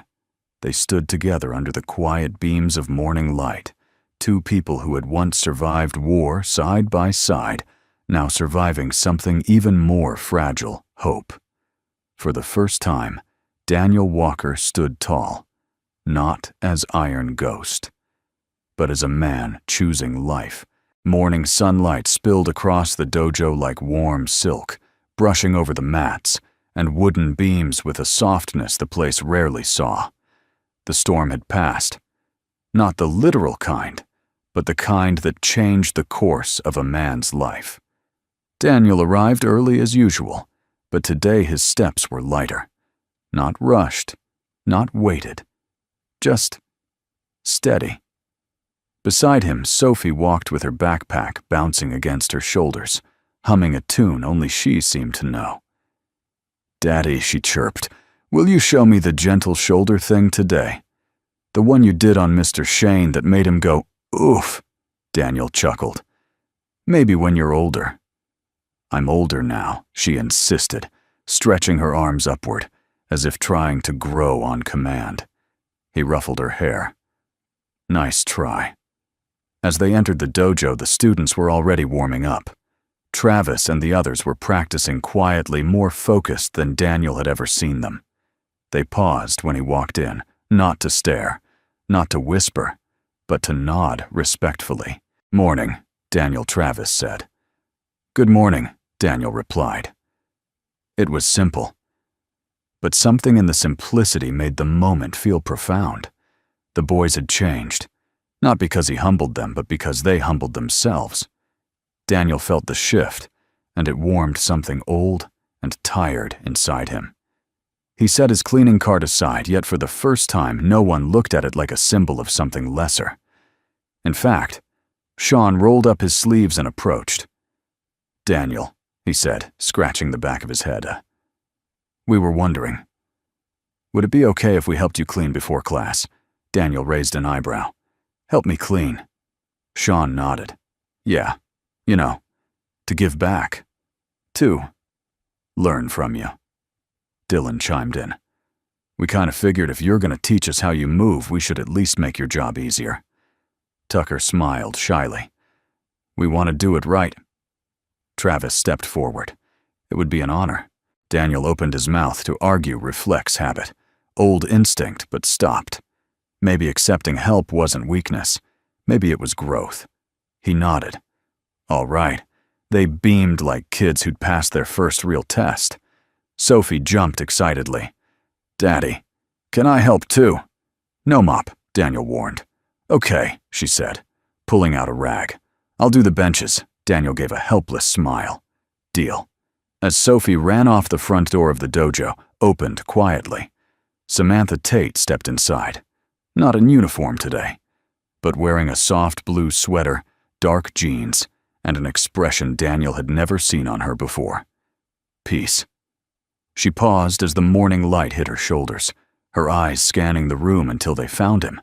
They stood together under the quiet beams of morning light, two people who had once survived war side by side, now surviving something even more fragile, hope. For the first time, Daniel Walker stood tall, not as Iron Ghost, but as a man choosing life. Morning sunlight spilled across the dojo like warm silk, brushing over the mats and wooden beams with a softness the place rarely saw. The storm had passed. Not the literal kind, but the kind that changed the course of a man's life. Daniel arrived early as usual, but today his steps were lighter. Not rushed, not weighted, just steady. Beside him, Sophie walked with her backpack bouncing against her shoulders, humming a tune only she seemed to know. Daddy, she chirped, will you show me the gentle shoulder thing today? The one you did on Mr. Shane that made him go, oof, Daniel chuckled. Maybe when you're older. I'm older now, she insisted, stretching her arms upward, as if trying to grow on command. He ruffled her hair. Nice try. As they entered the dojo, the students were already warming up. Travis and the others were practicing quietly, more focused than Daniel had ever seen them. They paused when he walked in, not to stare, not to whisper, but to nod respectfully. Morning, Daniel Travis said. Good morning, Daniel replied. It was simple. But something in the simplicity made the moment feel profound. The boys had changed, not because he humbled them, but because they humbled themselves. Daniel felt the shift, and it warmed something old and tired inside him. He set his cleaning cart aside, yet for the first time no one looked at it like a symbol of something lesser. In fact, Sean rolled up his sleeves and approached. Daniel, he said, scratching the back of his head. We were wondering. Would it be okay if we helped you clean before class? Daniel raised an eyebrow. Help me clean. Sean nodded. Yeah, to give back. To learn from you. Dylan chimed in. We kind of figured if you're going to teach us how you move, we should at least make your job easier. Tucker smiled shyly. We want to do it right. Travis stepped forward. It would be an honor. Daniel opened his mouth to argue reflex habit. Old instinct, but stopped. Maybe accepting help wasn't weakness. Maybe it was growth. He nodded. All right. They beamed like kids who'd passed their first real test. Sophie jumped excitedly. Daddy, can I help too? No, Mop, Daniel warned. Okay, she said, pulling out a rag. I'll do the benches. Daniel gave a helpless smile. Deal. As Sophie ran off the front door of the dojo, opened quietly, Samantha Tate stepped inside. Not in uniform today, but wearing a soft blue sweater, dark jeans, and an expression Daniel had never seen on her before. Peace. She paused as the morning light hit her shoulders, her eyes scanning the room until they found him.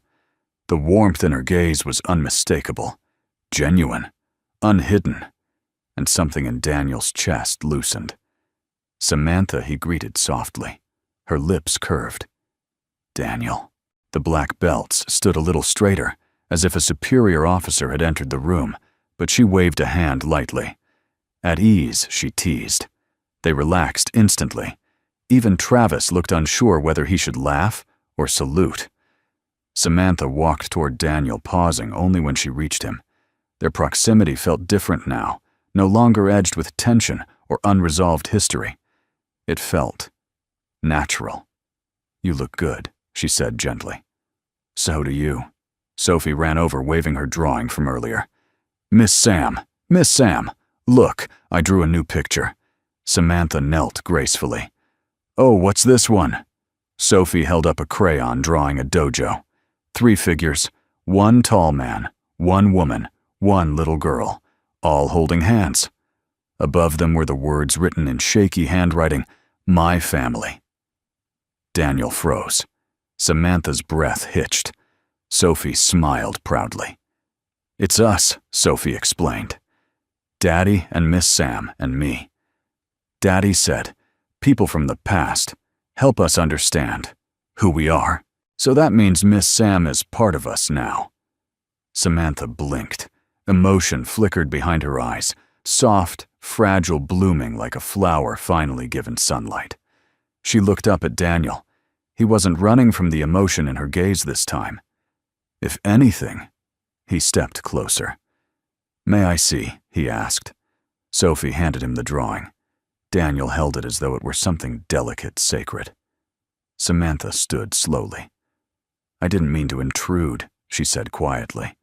The warmth in her gaze was unmistakable, genuine, unhidden, and something in Daniel's chest loosened. Samantha, he greeted softly, her lips curved. Daniel. The black belts stood a little straighter, as if a superior officer had entered the room, but she waved a hand lightly. At ease, she teased. They relaxed instantly. Even Travis looked unsure whether he should laugh or salute. Samantha walked toward Daniel, pausing only when she reached him. Their proximity felt different now, no longer edged with tension or unresolved history. It felt natural. You look good, she said gently. So do you. Sophie ran over, waving her drawing from earlier. Miss Sam, look, I drew a new picture. Samantha knelt gracefully. Oh, what's this one? Sophie held up a crayon drawing a dojo. 3 figures, 1 tall man, 1 woman, 1 little girl, all holding hands. Above them were the words written in shaky handwriting, My family. Daniel froze. Samantha's breath hitched. Sophie smiled proudly. "It's us," Sophie explained. "Daddy and Miss Sam and me." Daddy said, "People from the past, help us understand who we are." "So that means Miss Sam is part of us now." Samantha blinked. Emotion flickered behind her eyes, soft, fragile, blooming like a flower finally given sunlight. She looked up at Daniel. He wasn't running from the emotion in her gaze this time. If anything, he stepped closer. "May I see?" he asked. Sophie handed him the drawing. Daniel held it as though it were something delicate, sacred. Samantha stood slowly. "I didn't mean to intrude," she said quietly.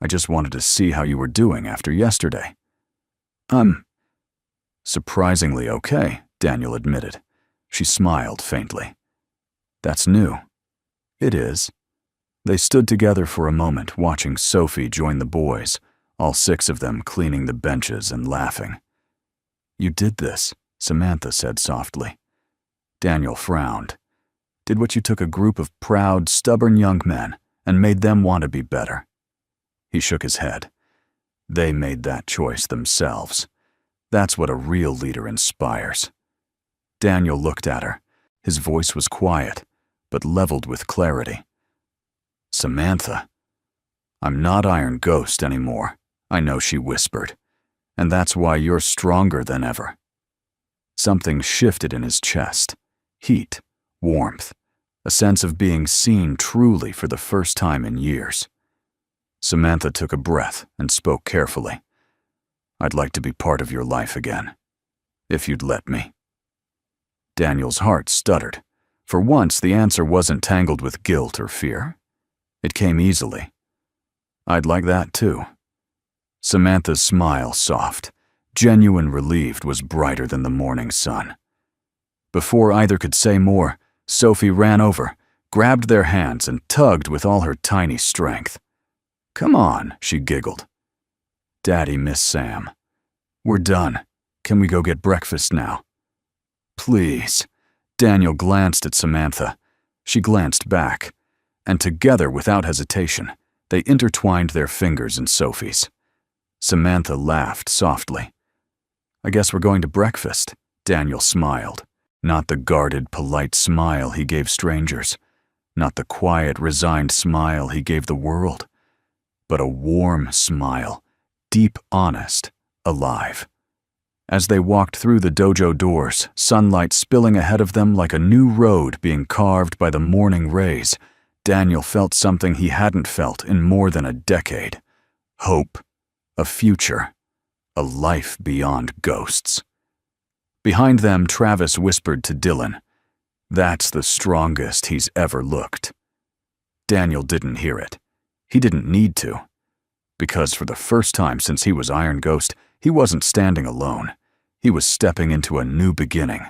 "I just wanted to see how you were doing after yesterday." "I'm surprisingly okay," Daniel admitted. She smiled faintly. "That's new." "It is." They stood together for a moment, watching Sophie join the boys, all 6 of them cleaning the benches and laughing. "You did this," Samantha said softly. Daniel frowned. "Did what you took a group of proud, stubborn young men and made them want to be better." He shook his head. "They made that choice themselves. That's what a real leader inspires." Daniel looked at her. His voice was quiet, but leveled with clarity. "Samantha, I'm not Iron Ghost anymore," I know she whispered. "And that's why you're stronger than ever." Something shifted in his chest. Heat, warmth, a sense of being seen truly for the first time in years. Samantha took a breath and spoke carefully. "I'd like to be part of your life again, if you'd let me." Daniel's heart stuttered. For once, the answer wasn't tangled with guilt or fear. It came easily. "I'd like that too." Samantha's smile, soft, genuine relieved, was brighter than the morning sun. Before either could say more, Sophie ran over, grabbed their hands, and tugged with all her tiny strength. "Come on," she giggled. "Daddy, Miss Sam. We're done. Can we go get breakfast now?" "Please." Daniel glanced at Samantha. She glanced back, and together, without hesitation, they intertwined their fingers in Sophie's. Samantha laughed softly. "I guess we're going to breakfast." Daniel smiled. Not the guarded, polite smile he gave strangers. Not the quiet, resigned smile he gave the world. But a warm smile, deep, honest, alive. As they walked through the dojo doors, sunlight spilling ahead of them like a new road being carved by the morning rays, Daniel felt something he hadn't felt in more than a decade. Hope, a future, a life beyond ghosts. Behind them, Travis whispered to Dylan, "That's the strongest he's ever looked." Daniel didn't hear it. He didn't need to. Because for the first time since he was Iron Ghost, he wasn't standing alone. He was stepping into a new beginning,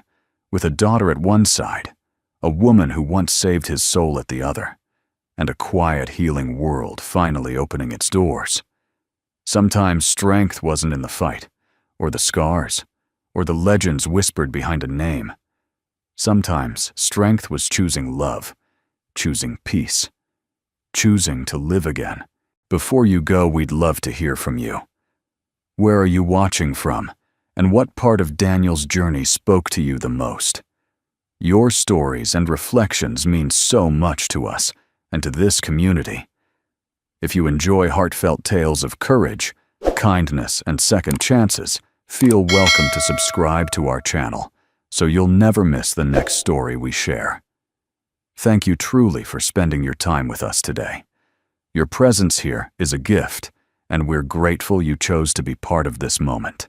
with a daughter at one side, a woman who once saved his soul at the other, and a quiet, healing world finally opening its doors. Sometimes strength wasn't in the fight, or the scars, or the legends whispered behind a name. Sometimes strength was choosing love, choosing peace, choosing to live again. Before you go, we'd love to hear from you. Where are you watching from, and what part of Daniel's journey spoke to you the most? Your stories and reflections mean so much to us and to this community. If you enjoy heartfelt tales of courage, kindness, and second chances, feel welcome to subscribe to our channel so you'll never miss the next story we share. Thank you truly for spending your time with us today. Your presence here is a gift, and we're grateful you chose to be part of this moment.